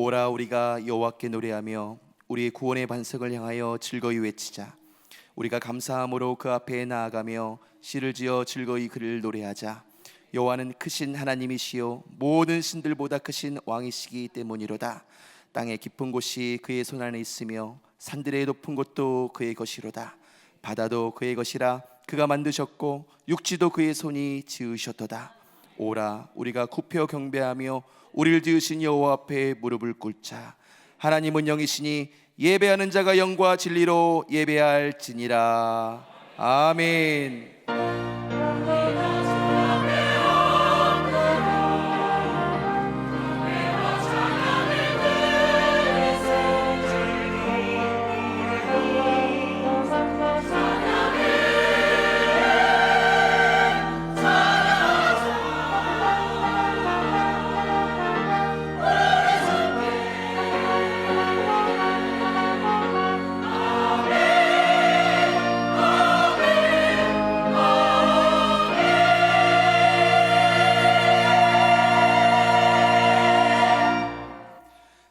오라 우리가 여호와께 노래하며 우리의 구원의 반석을 향하여 즐거이 외치자. 우리가 감사함으로 그 앞에 나아가며 시를 지어 즐거이 그를 노래하자. 여호와는 크신 하나님이시요 모든 신들보다 크신 왕이시기 때문이로다. 땅의 깊은 곳이 그의 손 안에 있으며 산들의 높은 곳도 그의 것이로다. 바다도 그의 것이라 그가 만드셨고 육지도 그의 손이 지으셨도다. 오라 우리가 굽혀 경배하며 우리를 지으신 여호와 앞에 무릎을 꿇자. 하나님은 영이시니 예배하는 자가 영과 진리로 예배할지니라. 아멘.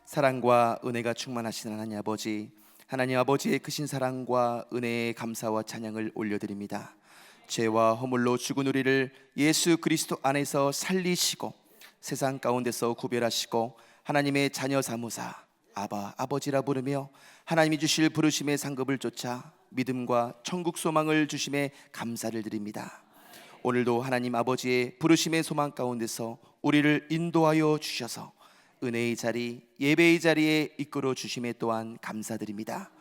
사랑과 은혜가 충만하신 하나님 아버지, 하나님 아버지의 크신 사랑과 은혜의 감사와 찬양을 올려드립니다. 죄와 허물로 죽은 우리를 예수 그리스도 안에서 살리시고 세상 가운데서 구별하시고 하나님의 자녀 삼으사 아바 아버지라 부르며 하나님이 주실 부르심의 상급을 쫓아 믿음과 천국 소망을 주심에 감사를 드립니다. 오늘도 하나님 아버지의 부르심의 소망 가운데서 우리를 인도하여 주셔서 은혜의 자리, 예배의 자리에 이끌어 주심에 또한 감사드립니다.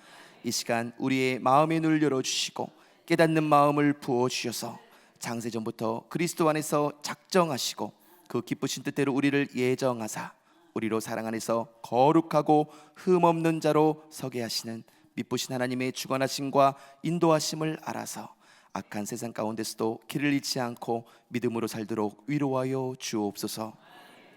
이 시간 우리의 마음의 눈을 열어주시고 깨닫는 마음을 부어주셔서 장세전부터 그리스도 안에서 작정하시고 그 기쁘신 뜻대로 우리를 예정하사 우리로 사랑 안에서 거룩하고 흠없는 자로 서게 하시는 미쁘신 하나님의 주관하심과 인도하심을 알아서 악한 세상 가운데서도 길을 잃지 않고 믿음으로 살도록 위로하여 주옵소서.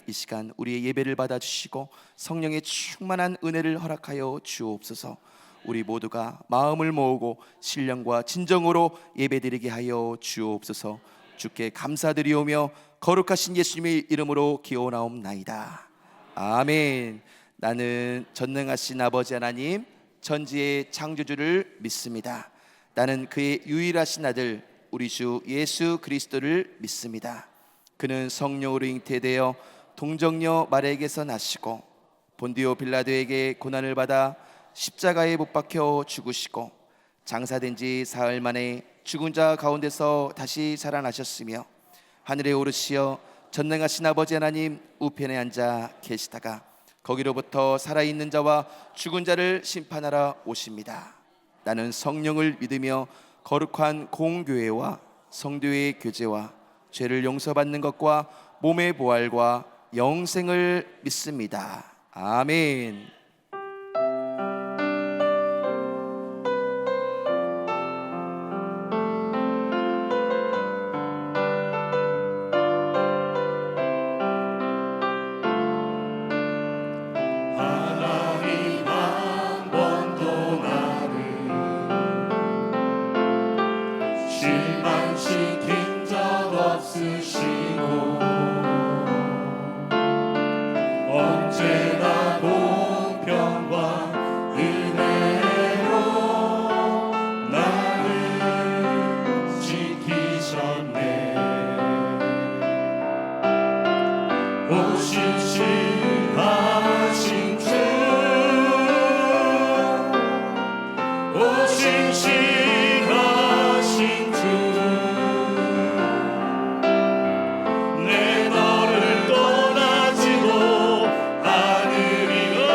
이 시간 우리의 예배를 받아주시고 성령의 충만한 은혜를 허락하여 주옵소서. 우리 모두가 마음을 모으고 신령과 진정으로 예배드리게 하여 주옵소서. 주께 감사드리오며 거룩하신 예수님의 이름으로 기원하옵나이다. 아멘. 나는 전능하신 아버지 하나님 천지의 창조주를 믿습니다. 나는 그의 유일하신 아들 우리 주 예수 그리스도를 믿습니다. 그는 성령으로 잉태되어 동정녀 마리아에게서 나시고 본디오 빌라도에게 고난을 받아 십자가에 못 박혀 죽으시고 장사된 지 사흘 만에 죽은 자 가운데서 다시 살아나셨으며 하늘에 오르시어 전능하신 아버지 하나님 우편에 앉아 계시다가 거기로부터 살아있는 자와 죽은 자를 심판하러 오십니다. 나는 성령을 믿으며 거룩한 공교회와 성도의 교제와 죄를 용서받는 것과 몸의 부활과 영생을 믿습니다. 아멘. 하나님 한 번도 나를 실망시킨 적 없으시고 언제나 공평과 은혜로 나를 지키셨네. 오신실하신 주, 오신실하신 주, 내 너를 떠나지도 않으리라.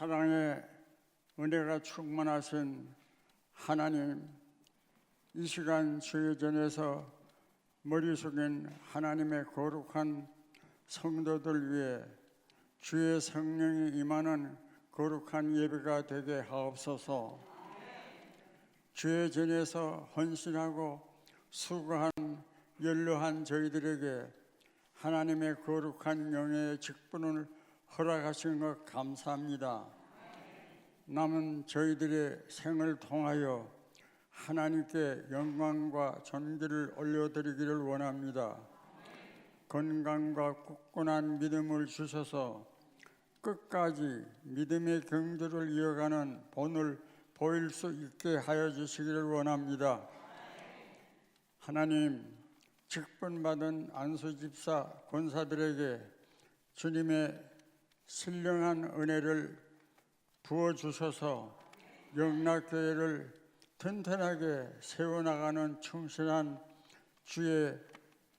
사랑의 은혜가 충만하신 하나님, 이 시간 주의 전에서 머리 숙인 하나님의 거룩한 성도들 위해 주의 성령이 임하는 거룩한 예배가 되게 하옵소서. 주의 전에서 헌신하고 수고한 연로한 저희들에게 하나님의 거룩한 영의 직분을 허락하신 것 감사합니다. 남은 저희들의 생을 통하여 하나님께 영광과 존귀를 올려드리기를 원합니다. 건강과 굳건한 믿음을 주셔서 끝까지 믿음의 경주를 이어가는 본을 보일 수 있게 하여 주시기를 원합니다. 하나님, 직분받은 안수집사 권사들에게 주님의 신령한 은혜를 부어주셔서 영락교회를 튼튼하게 세워나가는 충실한 주의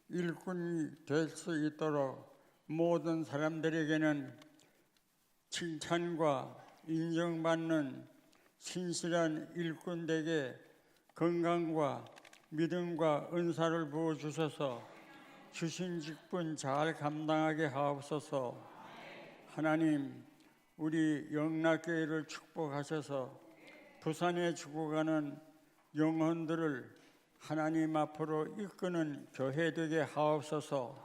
일꾼이 될 수 있도록 모든 사람들에게는 칭찬과 인정받는 신실한 일꾼 되게 건강과 믿음과 은사를 부어주셔서 주신 직분 잘 감당하게 하옵소서. 하나님, 우리 영락교회를 축복하셔서 부산에 죽어가는 영혼들을 하나님 앞으로 이끄는 교회 되게 하옵소서.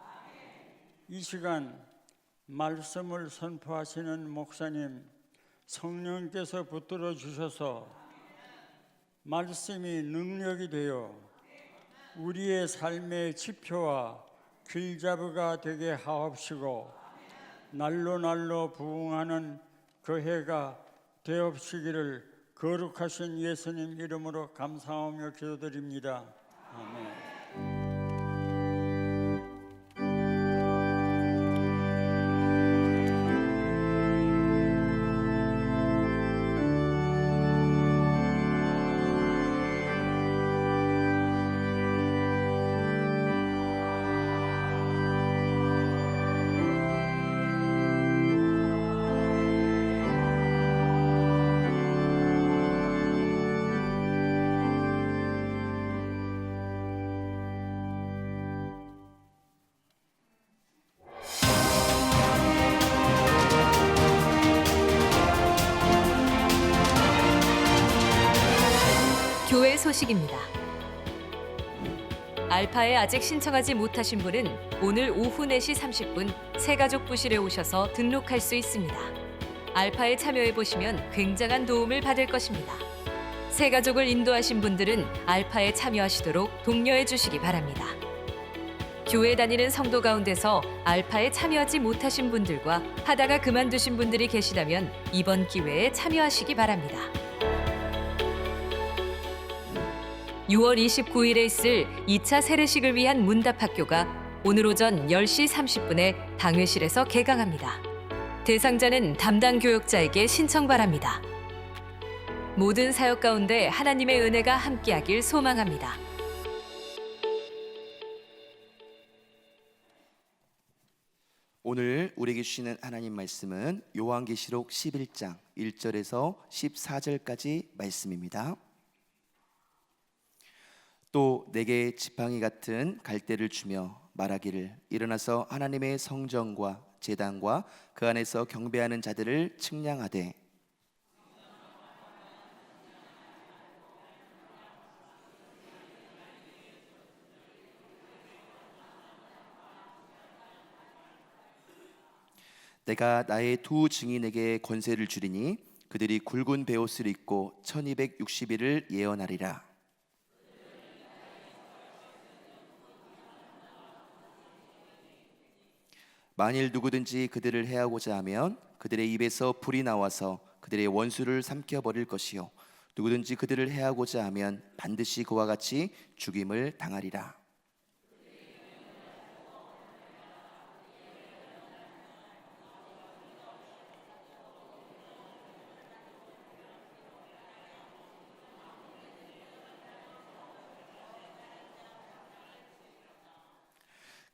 이 시간 말씀을 선포하시는 목사님, 성령께서 붙들어 주셔서 말씀이 능력이 되어 우리의 삶의 지표와 길잡이가 되게 하옵시고 날로 날로 부흥하는 교회가 되옵시기를 거룩하신 예수님 이름으로 감사하며 기도드립니다. 아멘. 교회 소식입니다. 알파에 아직 신청하지 못하신 분은 오늘 오후 4시 30분 새가족 부실에 오셔서 등록할 수 있습니다. 알파에 참여해 보시면 굉장한 도움을 받을 것입니다. 새가족을 인도하신 분들은 알파에 참여하시도록 독려해 주시기 바랍니다. 교회 다니는 성도 가운데서 알파에 참여하지 못하신 분들과 하다가 그만두신 분들이 계시다면 이번 기회에 참여하시기 바랍니다. 6월 29일에 있을 2차 세례식을 위한 문답학교가 오늘 오전 10시 30분에 당회실에서 개강합니다. 대상자는 담당 교역자에게 신청 바랍니다. 모든 사역 가운데 하나님의 은혜가 함께하길 소망합니다. 오늘 우리에게 주시는 하나님 말씀은 요한계시록 11장 1절에서 14절까지 말씀입니다. 또 내게 지팡이 같은 갈대를 주며 말하기를 일어나서 하나님의 성전과 제단과 그 안에서 경배하는 자들을 측량하되 내가 나의 두 증인에게 권세를 주리니 그들이 굵은 베옷을 입고 1260일을 예언하리라. 만일 누구든지 그들을 해하고자 하면 그들의 입에서 불이 나와서 그들의 원수를 삼켜버릴 것이요 누구든지 그들을 해하고자 하면 반드시 그와 같이 죽임을 당하리라.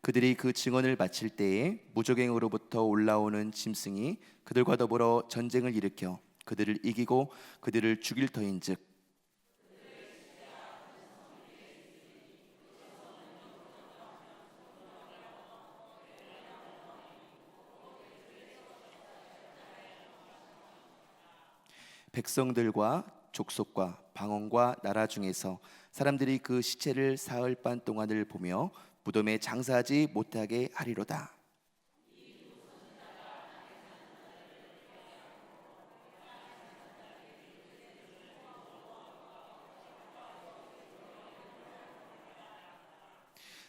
그들이 그 증언을 마칠 때에 무적행으로부터 올라오는 짐승이 그들과 더불어 전쟁을 일으켜 그들을 이기고 그들을 죽일 터인즉 백성들과 족속과 방언과 나라 중에서 사람들이 그 시체를 사흘 반 동안을 보며 무덤에 장사하지 못하게 하리로다.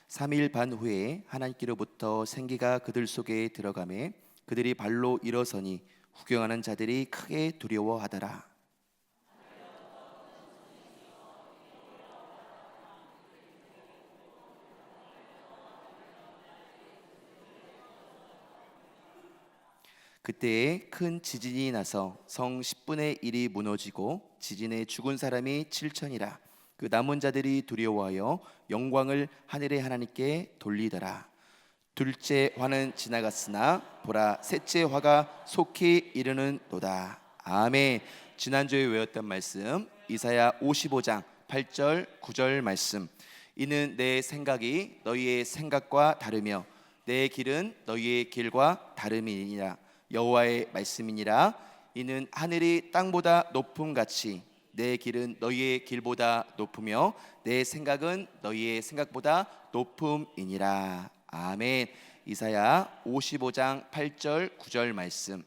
삼일 반 후에 하나님께로부터 생기가 그들 속에 들어가매 그들이 발로 일어서니 구경하는 자들이 크게 두려워하더라. 그때에 큰 지진이 나서 성 10분의 1이 무너지고 지진에 죽은 사람이 7천이라. 그 남은 자들이 두려워하여 영광을 하늘의 하나님께 돌리더라. 둘째 화는 지나갔으나 보라 셋째 화가 속히 이르는도다. 아멘. 지난주에 외웠던 말씀 이사야 55장 8절 9절 말씀. 이는 내 생각이 너희의 생각과 다르며 내 길은 너희의 길과 다름이니라. 여호와의 말씀이니라. 이는 하늘이 땅보다 높음 같이 내 길은 너희의 길보다 높으며 내 생각은 너희의 생각보다 높음이니라. 아멘. 이사야 55장 8절 9절 말씀.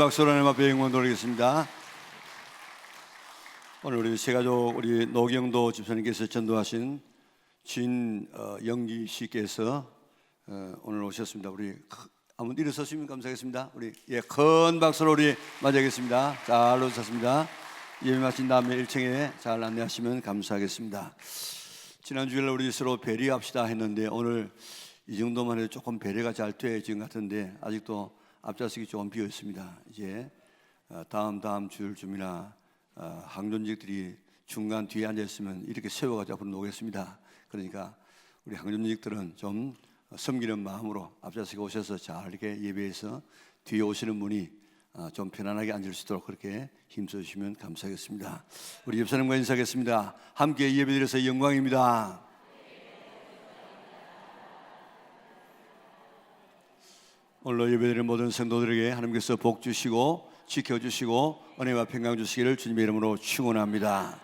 박수로 하나님 앞에 영광 돌리겠습니다. 오늘 우리 세가족 우리 노경도 집사님께서 전도하신 진영기 씨께서 오늘 오셨습니다. 우리 한번 일어서시면 감사하겠습니다. 우리 큰 박수로 우리 맞이하겠습니다. 잘 오셨습니다. 예배 마친 다음에 1층에 잘 안내하시면 감사하겠습니다. 지난 주일 우리 서로 배려합시다 했는데 오늘 이 정도만 해도 조금 배려가 잘 되어진 것 같은데 아직도 앞좌석이 조금 비어 있습니다. 이제 다음 주일쯤이나 항존직들이 중간 뒤에 앉아 있으면 이렇게 세워가지고 앞으로 놓겠습니다. 그러니까 우리 항존직들은 좀 섬기는 마음으로 앞좌석에 오셔서 잘 이렇게 예배해서 뒤에 오시는 분이 좀 편안하게 앉을 수 있도록 그렇게 힘써주시면 감사하겠습니다. 우리 집사님과 인사하겠습니다. 함께 예배드려서 영광입니다. 오늘 예배드리는 모든 성도들에게 하나님께서 복 주시고 지켜주시고 은혜와 평강 주시기를 주님의 이름으로 축원합니다.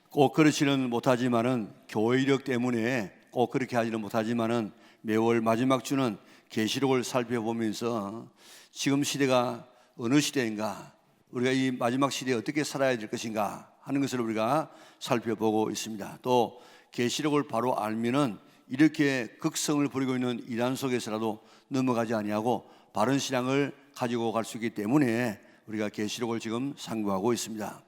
꼭 그렇지는 못하지만은 교회 이력 때문에 꼭 그렇게 하지는 못하지만은 매월 마지막 주는 계시록을 살펴보면서 지금 시대가 어느 시대인가, 우리가 이 마지막 시대에 어떻게 살아야 될 것인가 하는 것을 우리가 살펴보고 있습니다. 또 계시록을 바로 알면은 이렇게 극성을 부리고 있는 이단 속에서라도 넘어가지 아니하고 바른 신앙을 가지고 갈 수 있기 때문에 우리가 계시록을 지금 상고하고 있습니다.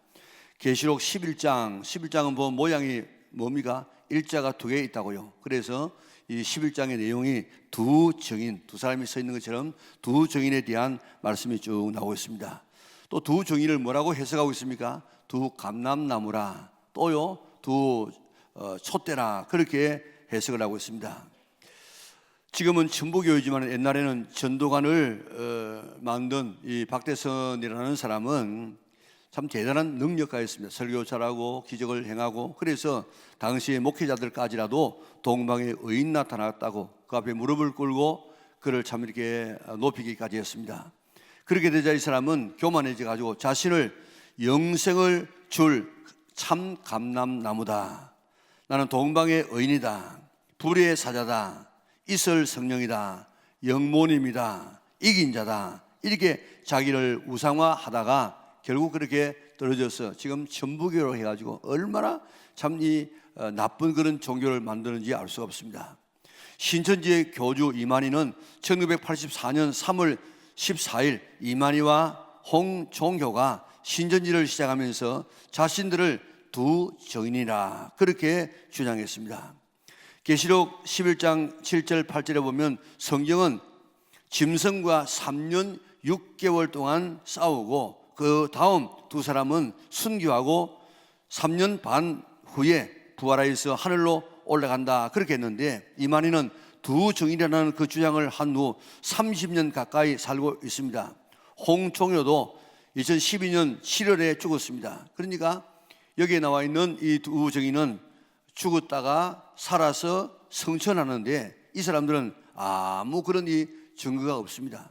계시록 11장은 뭐 모양이 뭡니까? 일자가 2개 있다고요. 그래서 이 11장의 내용이 두 사람이 서 있는 것처럼 두 정인에 대한 말씀이 쭉 나오고 있습니다. 또 두 정인을 뭐라고 해석하고 있습니까? 두 감람나무라, 또요 두 촛대라, 그렇게 해석을 하고 있습니다. 지금은 천부교회지만 옛날에는 전도관을 만든 이 박대선이라는 사람은 참 대단한 능력가였습니다. 설교 잘하고 기적을 행하고, 그래서 당시의 목회자들까지라도 동방에 의인 나타났다고 그 앞에 무릎을 꿇고 그를 참 이렇게 높이기까지 했습니다. 그렇게 되자 이 사람은 교만해져 가지고 자신을 영생을 줄 참 감람나무다, 나는 동방의 의인이다, 불의 사자다, 이슬 성령이다, 영몬입니다, 이긴 자다, 이렇게 자기를 우상화하다가 결국 그렇게 떨어져서 지금 천부교로 해가지고 얼마나 참 이 나쁜 그런 종교를 만드는지 알 수가 없습니다. 신천지의 교주 이만희는 1984년 3월 14일 이만희와 홍종효가 신천지를 시작하면서 자신들을 두 정인이라 그렇게 주장했습니다. 계시록 11장 7절 8절에 보면 성경은 짐승과 3년 6개월 동안 싸우고 그 다음 두 사람은 순교하고 3년 반 후에 부활하여서 하늘로 올라간다 그렇게 했는데, 이만희는 두 정인이라는 그 주장을 한 후 30년 가까이 살고 있습니다. 홍종효도 2012년 7월에 죽었습니다. 그러니까 여기에 나와 있는 이 두 정인은 죽었다가 살아서 성천하는데 이 사람들은 아무 그런 이 증거가 없습니다.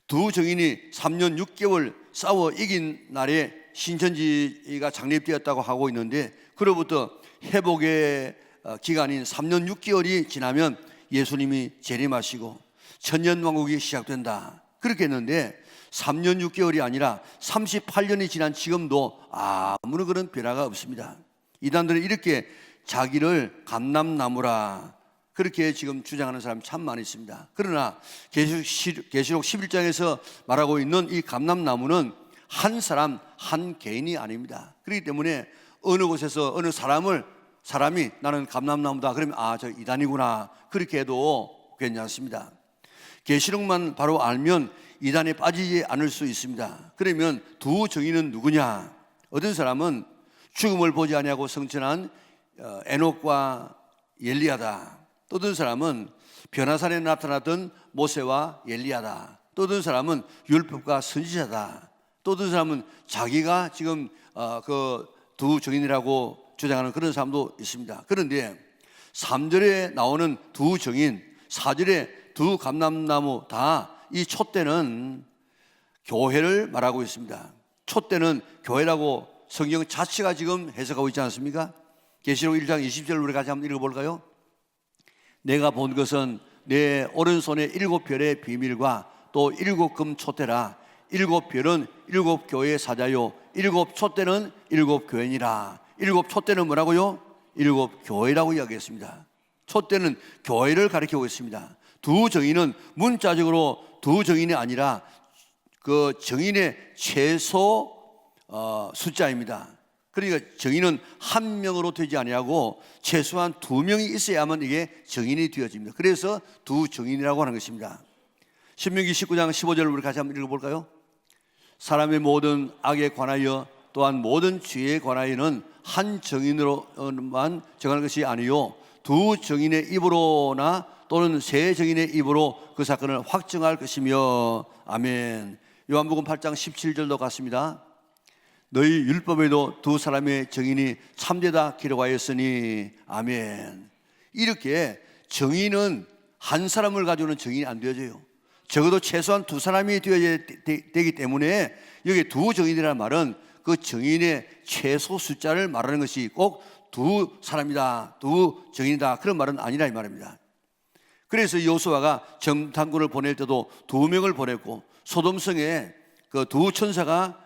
두 정인이 3년 6개월 싸워 이긴 날에 신천지가 창립되었다고 하고 있는데, 그로부터 회복의 기간인 3년 6개월이 지나면 예수님이 재림하시고 천년왕국이 시작된다 그렇게 했는데, 3년 6개월이 아니라 38년이 지난 지금도 아무런 그런 변화가 없습니다. 이단들은 이렇게 자기를 감람나무라 그렇게 지금 주장하는 사람 참 많이 있습니다. 그러나 계시록 11장에서 말하고 있는 이 감람나무는 한 사람 한 개인이 아닙니다. 그렇기 때문에 어느 곳에서 어느 사람이 나는 감람나무다 그러면 저 이단이구나 그렇게 해도 괜찮습니다. 계시록만 바로 알면 이단에 빠지지 않을 수 있습니다. 그러면 두 정인은 누구냐? 어떤 사람은 죽음을 보지 아니하고 성천한 에녹과 엘리야다. 또 어떤 사람은 변화산에 나타났던 모세와 엘리야다. 또 어떤 사람은 율법과 선지자다. 또 어떤 사람은 자기가 지금 그 두 정인이라고 주장하는 그런 사람도 있습니다. 그런데 3절에 나오는 두 정인, 4절에 두 감람나무 다 이 촛대는 교회를 말하고 있습니다. 촛대는 교회라고 성경 자체가 지금 해석하고 있지 않습니까? 계시록 1장 20절 우리 같이 한번 읽어볼까요? 내가 본 것은 내 오른손에 7별의 비밀과 또 7금 촛대라. 일곱 별은 일곱 교회의 사자요 일곱 촛대는 일곱 교회니라. 일곱 촛대는 뭐라고요? 일곱 교회라고 이야기했습니다. 촛대는 교회를 가리키고 있습니다. 두 정인은 문자적으로 두 정인이 아니라 그 정인의 최소 숫자입니다. 그러니까 정인은 한 명으로 되지 아니하고 최소한 두 명이 있어야만 이게 정인이 되어집니다. 그래서 두 정인이라고 하는 것입니다. 신명기 19장 15절을 우리 같이 한번 읽어볼까요? 사람의 모든 악에 관하여 또한 모든 죄에 관하여는 한 정인으로만 정하는 것이 아니요 두 정인의 입으로나 또는 세 정인의 입으로 그 사건을 확정할 것이며. 아멘. 요한복음 8장 17절도 같습니다. 너희 율법에도 두 사람의 정인이 참되다 기록하였으니. 아멘. 이렇게 정인은 한 사람을 가지고는 정인이 안 되어져요. 적어도 최소한 두 사람이 되어야 되기 때문에 여기 두 정인이라는 말은 그 정인의 최소 숫자를 말하는 것이 꼭 두 사람이다, 두 정인이다 그런 말은 아니라 이 말입니다. 그래서 여호수아가 정탐꾼을 보낼 때도 두 명을 보냈고 소돔성에 그 두 천사가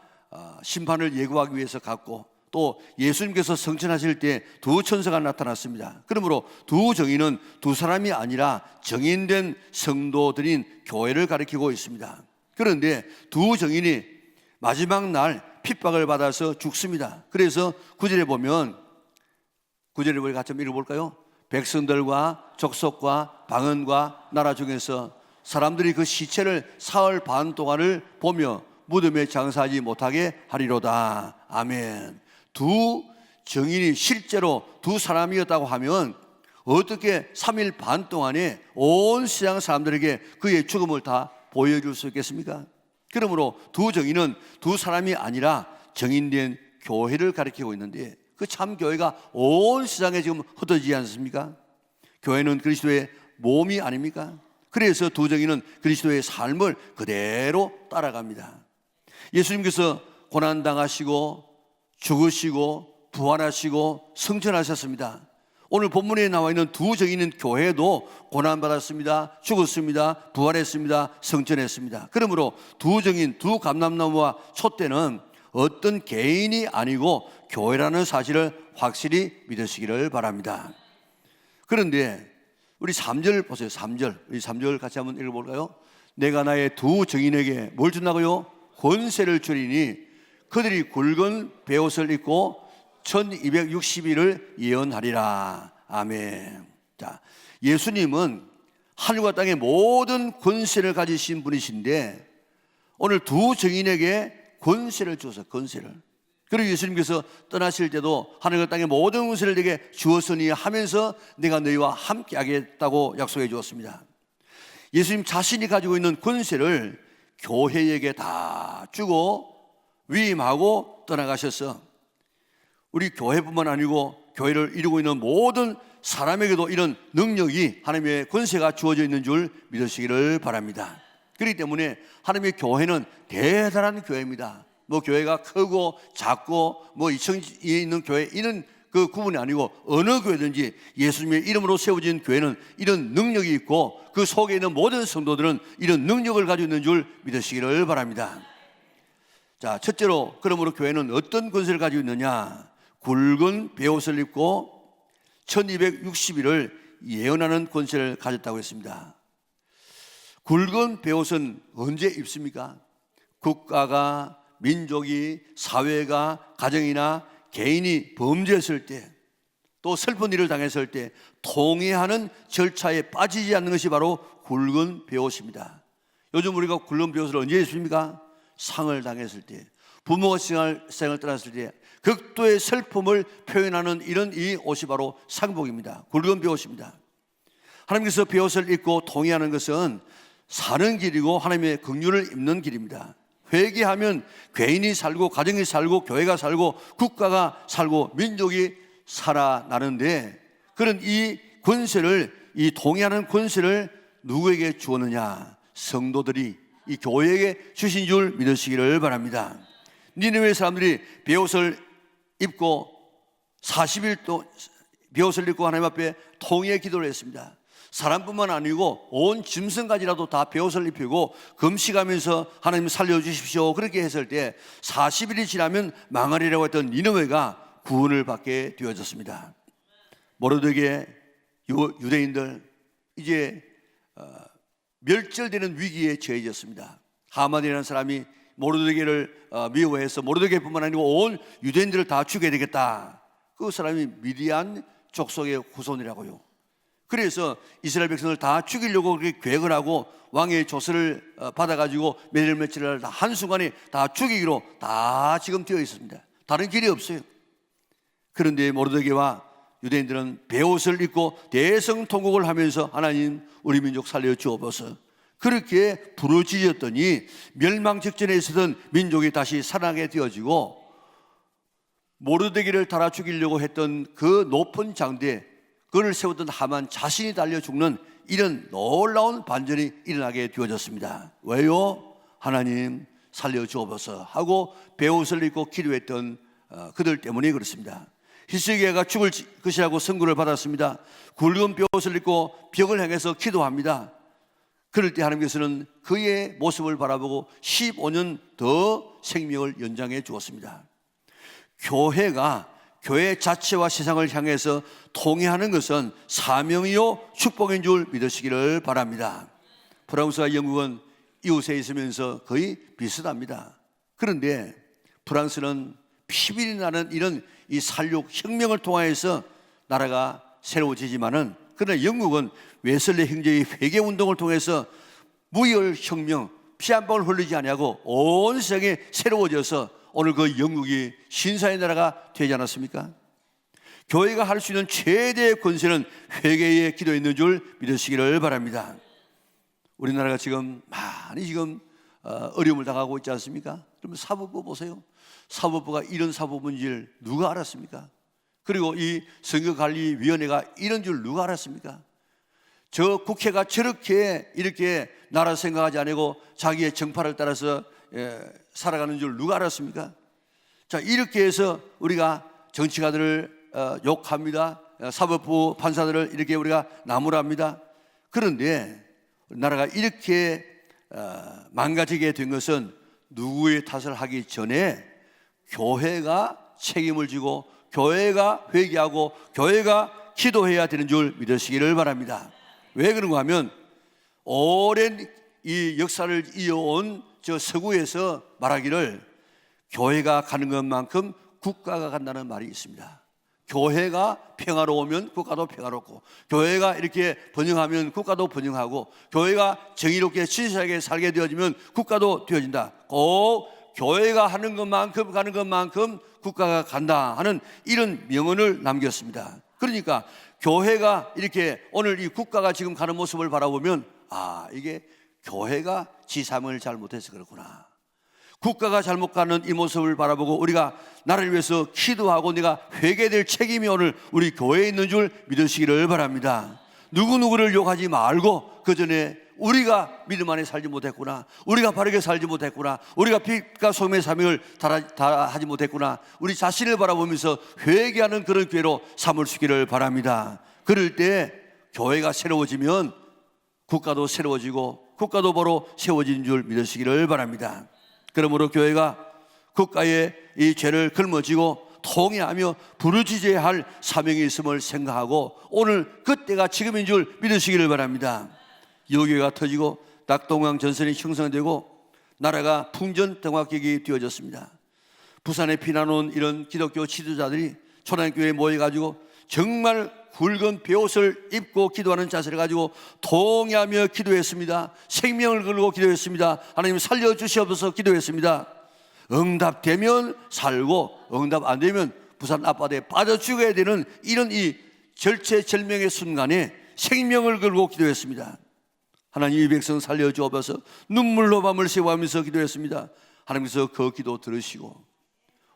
심판을 예고하기 위해서 갔고 또 예수님께서 성천하실 때 두 천사가 나타났습니다. 그러므로 두 정인은 두 사람이 아니라 정인된 성도들인 교회를 가리키고 있습니다. 그런데 두 정인이 마지막 날 핍박을 받아서 죽습니다. 그래서 9절에 보면 9절에 우리 같이 한번 읽어볼까요? 백성들과 족속과 방언과 나라 중에서 사람들이 그 시체를 사흘 반 동안을 보며 무덤에 장사하지 못하게 하리로다. 아멘. 두 정인이 실제로 두 사람이었다고 하면 어떻게 3일 반 동안에 온 세상 사람들에게 그의 죽음을 다 보여줄 수 있겠습니까? 그러므로 두 정인은 두 사람이 아니라 정인된 교회를 가리키고 있는데 그 참 교회가 온 세상에 지금 흩어지지 않습니까? 교회는 그리스도의 몸이 아닙니까? 그래서 두 정인은 그리스도의 삶을 그대로 따라갑니다. 예수님께서 고난당하시고 죽으시고 부활하시고 승천하셨습니다. 오늘 본문에 나와 있는 두 정인은 교회도 고난받았습니다. 죽었습니다. 부활했습니다. 승천했습니다. 그러므로 두 정인, 두 감람나무와 촛대는 어떤 개인이 아니고 교회라는 사실을 확실히 믿으시기를 바랍니다. 그런데 우리 3절 보세요. 3절. 우리 3절 같이 한번 읽어볼까요? 내가 나의 두 정인에게 뭘 준다고요? 권세를 주리니 그들이 굵은 베옷을 입고 1260일을 예언하리라. 아멘. 자, 예수님은 하늘과 땅의 모든 권세를 가지신 분이신데 오늘 두 정인에게 권세를 주어서 권세를. 그리고 예수님께서 떠나실 때도 하늘과 땅의 모든 권세를 내게 주었으니 하면서 내가 너희와 함께 하겠다고 약속해 주었습니다. 예수님 자신이 가지고 있는 권세를 교회에게 다 주고 위임하고 떠나가셔서 우리 교회뿐만 아니고 교회를 이루고 있는 모든 사람에게도 이런 능력이 하나님의 권세가 주어져 있는 줄 믿으시기를 바랍니다. 그렇기 때문에 하나님의 교회는 대단한 교회입니다. 뭐 교회가 크고 작고 뭐 2층에 있는 교회 이런 그 구분이 아니고 어느 교회든지 예수님의 이름으로 세워진 교회는 이런 능력이 있고 그 속에 있는 모든 성도들은 이런 능력을 가지고 있는 줄 믿으시기를 바랍니다. 자, 첫째로 그러므로 교회는 어떤 권세를 가지고 있느냐? 굵은 베옷을 입고 1260일을 예언하는 권세를 가졌다고 했습니다. 굵은 베옷은 언제 입습니까? 국가가, 민족이, 사회가, 가정이나 개인이 범죄했을 때, 또 슬픈 일을 당했을 때 통회하는 절차에 빠지지 않는 것이 바로 굵은 베옷입니다. 요즘 우리가 굵은 베옷을 언제 입습니까? 상을 당했을 때, 부모가 생을 떠났을 때 극도의 슬픔을 표현하는 이런 이 옷이 바로 상복입니다. 굵은 베옷입니다. 하나님께서 베옷을 입고 통회하는 것은 사는 길이고 하나님의 긍휼을 입는 길입니다. 회개하면 개인이 살고 가정이 살고 교회가 살고 국가가 살고 민족이 살아나는데 그런 이 권세를 이 통회하는 권세를 누구에게 주었느냐? 성도들이 이 교회에게 주신 줄 믿으시기를 바랍니다. 니느웨 사람들이 베옷을 입고 40일 또 베옷을 입고 하나님 앞에 통회 기도를 했습니다. 사람뿐만 아니고 온 짐승까지라도 다 베옷을 입히고 금식하면서 하나님 살려주십시오 그렇게 했을 때 40일이 지나면 망하리라고 했던 니느웨가 구원을 받게 되어졌습니다. 모르드게 유대인들 이제 멸절되는 위기에 처해졌습니다. 하만이라는 사람이 모르드게를 미워해서 모르드게뿐만 아니고 온 유대인들을 다 죽여야 되겠다. 그 사람이 미디안 족속의 후손이라고요. 그래서 이스라엘 백성을 다 죽이려고 그렇게 계획을 하고 왕의 조서를 받아가지고 며칠을 다 한순간에 다 죽이기로 다 지금 되어 있습니다. 다른 길이 없어요. 그런데 모르드게와 유대인들은 베옷을 입고 대성통곡을 하면서 하나님 우리 민족 살려 주옵소서 그렇게 부르짖었더니 멸망 직전에 있었던 민족이 다시 살아나게 되어지고 모르드게를 달아 죽이려고 했던 그 높은 장대 그를 세웠던 하만 자신이 달려 죽는 이런 놀라운 반전이 일어나게 되어졌습니다. 왜요? 하나님 살려 주옵소서 하고 베옷을 입고 기도했던 그들 때문에 그렇습니다. 히스기야가 죽을 것이라고 선고를 받았습니다. 굵은 베옷을 입고 벽을 향해서 기도합니다. 그럴 때 하나님께서는 그의 모습을 바라보고 15년 더 생명을 연장해 주었습니다. 교회가 교회 자체와 세상을 향해서 통해하는 것은 사명이요 축복인 줄 믿으시기를 바랍니다. 프랑스와 영국은 이웃에 있으면서 거의 비슷합니다. 그런데 프랑스는 피밀이 나는 이런 이 살육 혁명을 통하여서 나라가 새로워지지만은 그러나 영국은 웨슬리 형제의 회개 운동을 통해서 무혈 혁명 피 한 방울 흘리지 아니하고 온 세상에 새로워져서 오늘 그 영국이 신사의 나라가 되지 않았습니까? 교회가 할 수 있는 최대의 권세는 회개에 기도에 있는 줄 믿으시기를 바랍니다. 우리나라가 지금 많이 어려움을 당하고 있지 않습니까? 그러면 사법부 보세요. 사법부가 이런 사법부인지를 누가 알았습니까? 그리고 이 선거관리위원회가 이런 줄 누가 알았습니까? 저 국회가 저렇게 이렇게 나라 생각하지 않고 자기의 정파를 따라서 살아가는 줄 누가 알았습니까? 자, 이렇게 해서 우리가 정치가들을 욕합니다. 사법부 판사들을 이렇게 우리가 나무랍니다. 그런데 나라가 이렇게 망가지게 된 것은 누구의 탓을 하기 전에 교회가 책임을 지고 교회가 회개하고 교회가 기도해야 되는 줄 믿으시기를 바랍니다. 왜 그런가 하면 오랜 이 역사를 이어온 저 서구에서 말하기를 교회가 가는 것만큼 국가가 간다는 말이 있습니다. 교회가 평화로우면 국가도 평화롭고 교회가 이렇게 번영하면 국가도 번영하고 교회가 정의롭게 진실하게 살게 되어지면 국가도 되어진다. 꼭 교회가 하는 것만큼 가는 것만큼 국가가 간다 하는 이런 명언을 남겼습니다. 그러니까 교회가 이렇게 오늘 이 국가가 지금 가는 모습을 바라보면 이게 교회가 지삼을 잘못해서 그렇구나. 국가가 잘못 가는 이 모습을 바라보고 우리가 나라를 위해서 기도하고 내가 회개될 책임이 오늘 우리 교회에 있는 줄 믿으시기를 바랍니다. 누구누구를 욕하지 말고 그 전에 우리가 믿음 안에 살지 못했구나, 우리가 바르게 살지 못했구나, 우리가 빛과 소금의 사명을 다하지 못했구나, 우리 자신을 바라보면서 회개하는 그런 기회로 삼을 수 있기를 바랍니다. 그럴 때 교회가 새로워지면 국가도 새로워지고 국가도 바로 세워진 줄 믿으시기를 바랍니다. 그러므로 교회가 국가의 이 죄를 걸머지고 통회하며 부르짖어야 할 사명이 있음을 생각하고 오늘 그때가 지금인 줄 믿으시기를 바랍니다. 여교가 터지고 낙동강 전선이 형성되고 나라가 풍전등화격이 되어졌습니다. 부산에 피난 온 이런 기독교 지도자들이 초단교회에 모여가지고 정말 굵은 베옷을 입고 기도하는 자세를 가지고 통회하며 기도했습니다. 생명을 걸고 기도했습니다. 하나님 살려주시옵소서 기도했습니다. 응답되면 살고 응답 안 되면 부산 앞바다에 빠져 죽어야 되는 이런 이 절체절명의 순간에 생명을 걸고 기도했습니다. 하나님 이 백성 살려주옵소서 눈물로 밤을 새워하면서 기도했습니다. 하나님께서 그 기도 들으시고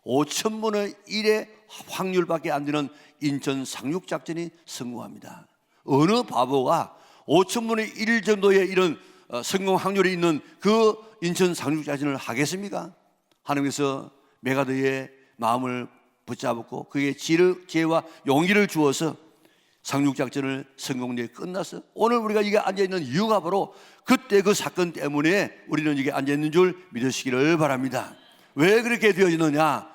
5,000분의 1의 확률밖에 안 되는 인천 상륙작전이 성공합니다. 어느 바보가 5,000분의 1 정도의 이런 성공 확률이 있는 그 인천 상륙작전을 하겠습니까? 하나님께서 메가드의 마음을 붙잡고 그에게 지혜와 용기를 주어서 상륙작전을 성공리에 끝났어. 오늘 우리가 이게 앉아있는 이유가 바로 그때 그 사건 때문에 우리는 이게 앉아있는 줄 믿으시기를 바랍니다. 왜 그렇게 되어지느냐?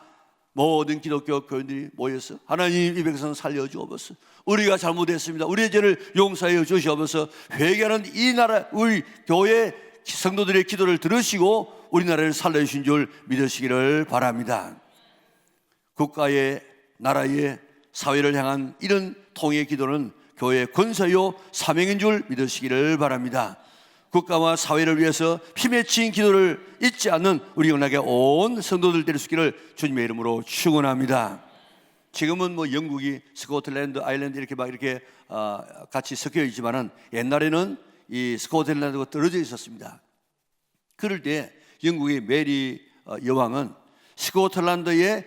모든 기독교 교인들이 모였어. 하나님 이 백성 살려주옵소서. 우리가 잘못했습니다. 우리의 죄를 용서해 주시옵소서. 회개하는 이 나라 우리 교회 성도들의 기도를 들으시고 우리나라를 살려주신 줄 믿으시기를 바랍니다. 국가의 나라의 사회를 향한 이런 통의 기도는 교회의 권세요 사명인 줄 믿으시기를 바랍니다. 국가와 사회를 위해서 피맺힌 기도를 잊지 않는 우리 영락의 온 성도들 될 수 있기를 주님의 이름으로 축원합니다. 지금은 뭐 영국이 스코틀랜드, 아일랜드 이렇게 막 이렇게 같이 섞여 있지만은 옛날에는 이 스코틀랜드가 떨어져 있었습니다. 그럴 때 영국의 메리 여왕은 스코틀랜드의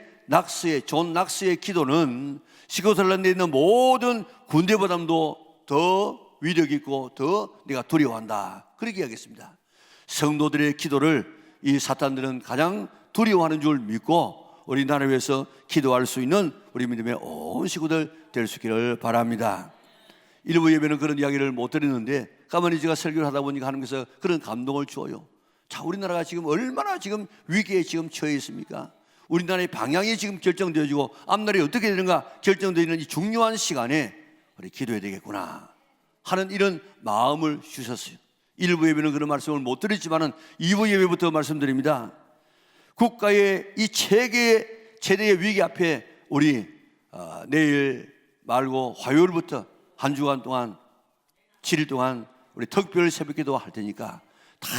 존 낙스의 기도는 스코틀랜드에 있는 모든 군대보다도 더 위력 있고 더 내가 두려워한다. 그렇게 이야기했습니다. 성도들의 기도를 이 사탄들은 가장 두려워하는 줄 믿고 우리나라를 위해서 기도할 수 있는 우리 믿음의 온 식구들 될 수 있기를 바랍니다. 일부 예배는 그런 이야기를 못 드리는데 가만히 제가 설교를 하다 보니까 하나님께서 그런 감동을 주어요. 자, 우리나라가 지금 얼마나 지금 위기에 지금 처해 있습니까? 우리나라의 방향이 지금 결정되어지고 앞날이 어떻게 되는가 결정되어지는 이 중요한 시간에 우리 기도해야 되겠구나 하는 이런 마음을 주셨어요. 일부 예배는 그런 말씀을 못 드렸지만은 2부 예배부터 말씀드립니다. 국가의 이 최대의 위기 앞에 우리 내일 말고 화요일부터 한 주간 동안 7일 동안 우리 특별 새벽기도 할 테니까 다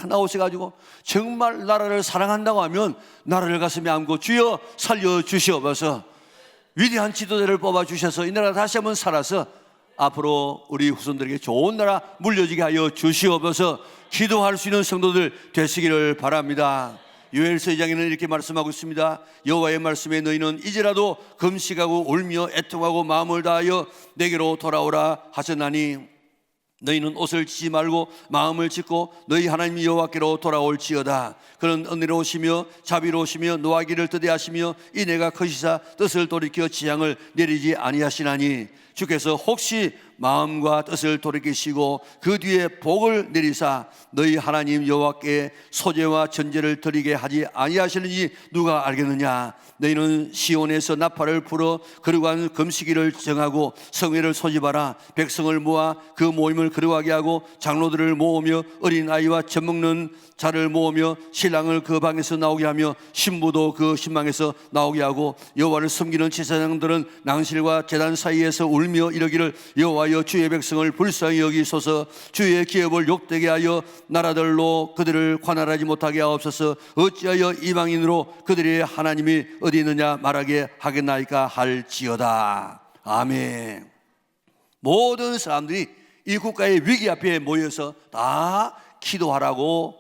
나오셔가지고 정말 나라를 사랑한다고 하면 나라를 가슴에 안고 주여 살려주시옵소서. 위대한 지도자를 뽑아주셔서 이 나라 다시 한번 살아서 앞으로 우리 후손들에게 좋은 나라 물려지게 하여 주시옵소서. 기도할 수 있는 성도들 되시기를 바랍니다. 요엘서 2장에는 이렇게 말씀하고 있습니다. 여호와의 말씀에 너희는 이제라도 금식하고 울며 애통하고 마음을 다하여 내게로 돌아오라 하셨나니 너희는 옷을 찢지 말고 마음을 찢고 너희 하나님 여호와께로 돌아올지어다. 그는 은혜로우시며 자비로우시며 노하기를 뜨대하시며 이내가 크시사 뜻을 돌이켜 지향을 내리지 아니하시나니 주께서 혹시 마음과 뜻을 돌이키시고 그 뒤에 복을 내리사 너희 하나님 여호와께 소제와 전제를 드리게 하지 아니하시는지 누가 알겠느냐. 너희는 시온에서 나팔을 불어 거룩한 금식일을 정하고 성회를 소집하라. 백성을 모아 그 모임을 거룩하게 하고 장로들을 모으며 어린아이와 젖먹는 자를 모으며 신랑을 그 방에서 나오게 하며 신부도 그 신방에서 나오게 하고 여호와를 섬기는 제사장들은 낭실과 제단 사이에서 울며 이르기를 여호와여 주의 백성을 불쌍히 여기소서. 주의 기업을 욕되게 하여 나라들로 그들을 관할하지 못하게 하옵소서. 어찌하여 이방인으로 그들의 하나님이 어디 있느냐 말하게 하겠나이까 할지어다. 아멘. 모든 사람들이 이 국가의 위기 앞에 모여서 다 기도하라고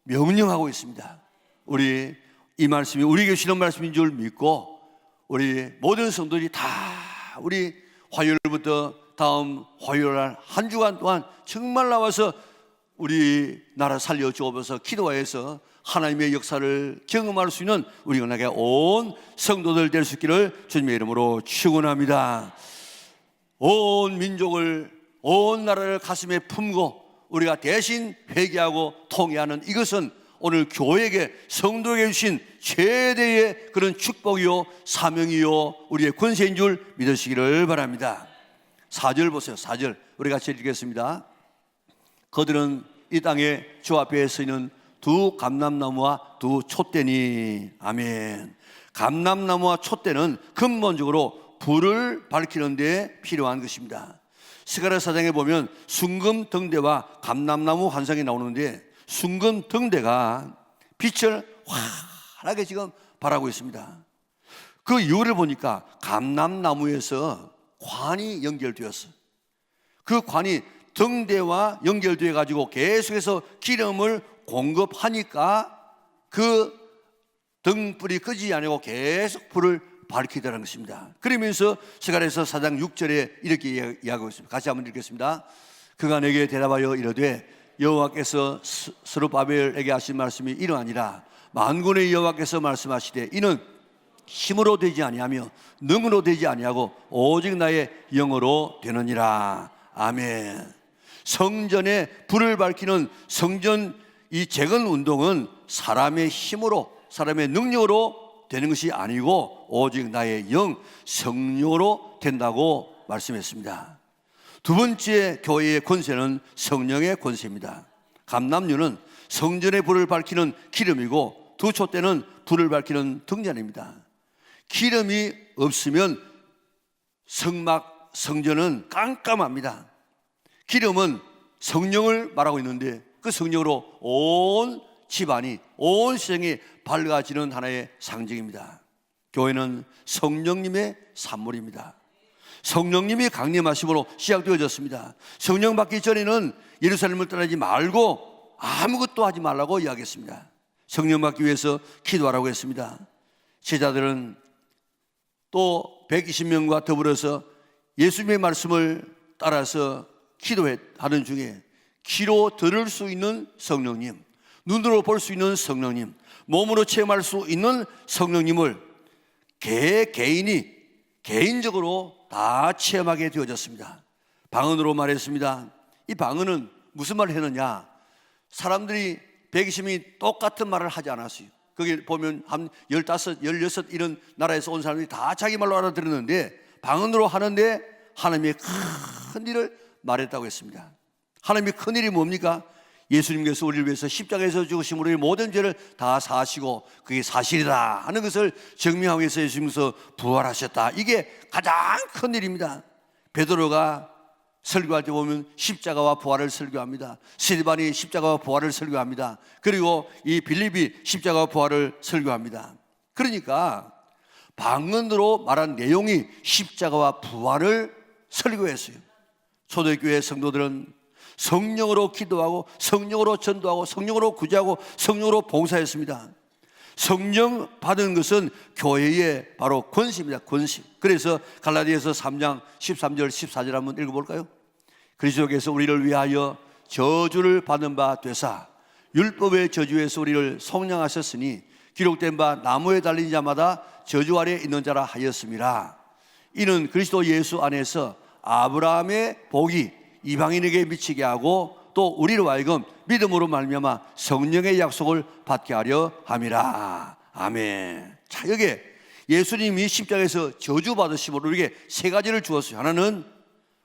명령하고 있습니다. 우리 이 말씀이 우리에게 주시는 말씀인 줄 믿고 우리 모든 성도들이 다 우리 화요일부터 다음 화요일 한 주간 동안 정말 나와서 우리 나라 살려주옵소서 기도하여서 하나님의 역사를 경험할 수 있는 우리 은하계 온 성도들 될 수 있기를 주님의 이름으로 축원합니다. 온 민족을 온 나라를 가슴에 품고 우리가 대신 회개하고 통회하는 이것은 오늘 교회에게 성도에게 주신 최대의 그런 축복이요 사명이요 우리의 권세인 줄 믿으시기를 바랍니다. 4절 보세요. 4절 우리 같이 읽겠습니다. 그들은 이 땅에 주 앞에 서 있는 두 감람나무와 두 촛대니. 아멘. 감람나무와 촛대는 근본적으로 불을 밝히는 데 필요한 것입니다. 스가랴 사장에 보면 순금등대와 감람나무 환상이 나오는데 순금등대가 빛을 환하게 지금 발하고 있습니다. 그 이유를 보니까 감람나무에서 관이 연결되었어요. 그 관이 등대와 연결되어 가지고 계속해서 기름을 공급하니까 그 등불이 끄지 않고 계속 불을 밝히더라는 것입니다. 그러면서 스가랴서 4장 6절에 이렇게 이야기하고 있습니다. 같이 한번 읽겠습니다. 그가 내게 대답하여 이르되 여호와께서 스룹바벨에게 하신 말씀이 이러하니라. 만군의 여호와께서 말씀하시되 이는 힘으로 되지 아니하며 능으로 되지 아니하고 오직 나의 영으로 되느니라. 아멘. 성전에 불을 밝히는 성전 이 재건 운동은 사람의 힘으로, 사람의 능력으로 되는 것이 아니고 오직 나의 영, 성령으로 된다고 말씀했습니다. 두 번째 교회의 권세는 성령의 권세입니다. 감람유는 성전의 불을 밝히는 기름이고 두 촛대는 불을 밝히는 등잔입니다. 기름이 없으면 성막, 성전은 깜깜합니다. 기름은 성령을 말하고 있는데 그 성령으로 온 집안이, 온 세상이 밝아지는 하나의 상징입니다. 교회는 성령님의 산물입니다. 성령님이 강림하심으로 시작되어졌습니다. 성령 받기 전에는 예루살렘을 떠나지 말고 아무것도 하지 말라고 이야기했습니다. 성령 받기 위해서 기도하라고 했습니다. 제자들은 또 120명과 더불어서 예수님의 말씀을 따라서 기도하는 중에 귀로 들을 수 있는 성령님, 눈으로 볼 수 있는 성령님, 몸으로 체험할 수 있는 성령님을 개인이 개인적으로 다 체험하게 되어졌습니다. 방언으로 말했습니다. 이 방언은 무슨 말을 했느냐? 사람들이 120명이 똑같은 말을 하지 않았어요. 거기 보면 한 15, 16 이런 나라에서 온 사람들이 다 자기 말로 알아들었는데 방언으로 하는데 하나님의 큰 일을 말했다고 했습니다. 하나님의 큰 일이 뭡니까? 예수님께서 우리를 위해서 십자가에서 죽으심으로 우리의 모든 죄를 다 사하시고 그게 사실이다 하는 것을 증명하기 위해서 예수님께서 부활하셨다. 이게 가장 큰 일입니다. 베드로가 설교할 때 보면 십자가와 부활을 설교합니다. 스데반이 십자가와 부활을 설교합니다. 그리고 이 빌립이 십자가와 부활을 설교합니다. 그러니까 방언으로 말한 내용이 십자가와 부활을 설교했어요. 초대교회 성도들은 성령으로 기도하고 성령으로 전도하고 성령으로 구제하고 성령으로 봉사했습니다. 성령 받은 것은 교회의 바로 권세입니다. 권세. 그래서 갈라디아서 3장 13절 14절 한번 읽어볼까요? 그리스도께서 우리를 위하여 저주를 받는 바 되사 율법의 저주에서 우리를 속량하셨으니 기록된 바 나무에 달린 자마다 저주 아래 있는 자라 하였음이라. 이는 그리스도 예수 안에서 아브라함의 복이 이방인에게 미치게 하고 또 우리로 하여금 믿음으로 말미암아 성령의 약속을 받게 하려 함이라. 아멘. 자, 여기에 예수님이 십자가에서 저주받으심으로 우리에게 세 가지를 주었어요. 하나는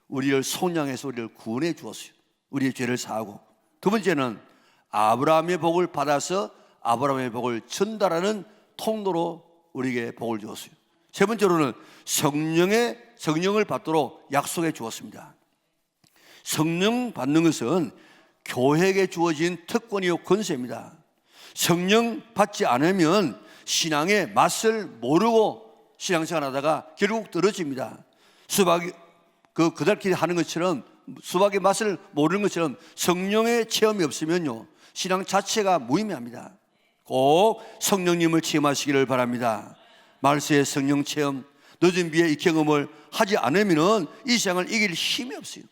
우리를 속량해서 우리를 구원해 주었어요. 우리의 죄를 사하고. 두 번째는 아브라함의 복을 받아서 아브라함의 복을 전달하는 통로로 우리에게 복을 주었어요. 세 번째로는 성령을 받도록 약속해 주었습니다. 성령 받는 것은 교회에게 주어진 특권이요 권세입니다. 성령 받지 않으면 신앙의 맛을 모르고 신앙생활 하다가 결국 떨어집니다. 수박이 그달끼리 하는 것처럼 수박의 맛을 모르는 것처럼 성령의 체험이 없으면요 신앙 자체가 무의미합니다. 꼭 성령님을 체험하시기를 바랍니다. 말세의 성령 체험, 늦은 비의 이 경험을 하지 않으면 이 세상을 이길 힘이 없어요.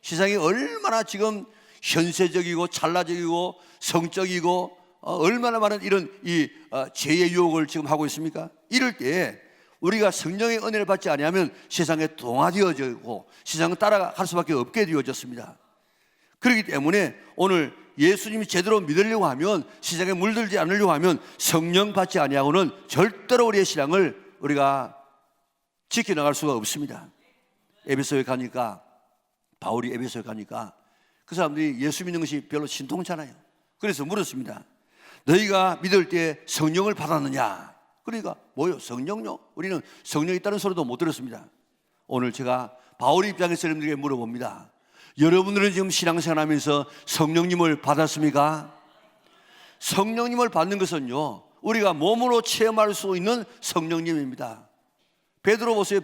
세상이 얼마나 지금 현세적이고 찰나적이고 성적이고 얼마나 많은 이런 죄의 유혹을 지금 하고 있습니까? 이럴 때 우리가 성령의 은혜를 받지 아니하면 세상에 동화되어지고 세상을 따라갈 수밖에 없게 되어졌습니다. 그렇기 때문에 오늘 예수님이 제대로 믿으려고 하면 세상에 물들지 않으려고 하면 성령 받지 아니하고는 절대로 우리의 신앙을 우리가 지켜나갈 수가 없습니다. 에베소에 가니까 바울이 에베소에 가니까 그 사람들이 예수 믿는 것이 별로 신통찮아요. 그래서 물었습니다. 너희가 믿을 때 성령을 받았느냐? 그러니까 뭐요? 성령요? 우리는 성령이 있다는 소리도 못 들었습니다. 오늘 제가 바울의 입장에서 여러분들에게 물어봅니다. 여러분들은 지금 신앙생활하면서 성령님을 받았습니까? 성령님을 받는 것은요 우리가 몸으로 체험할 수 있는 성령님입니다. 베드로 보세요.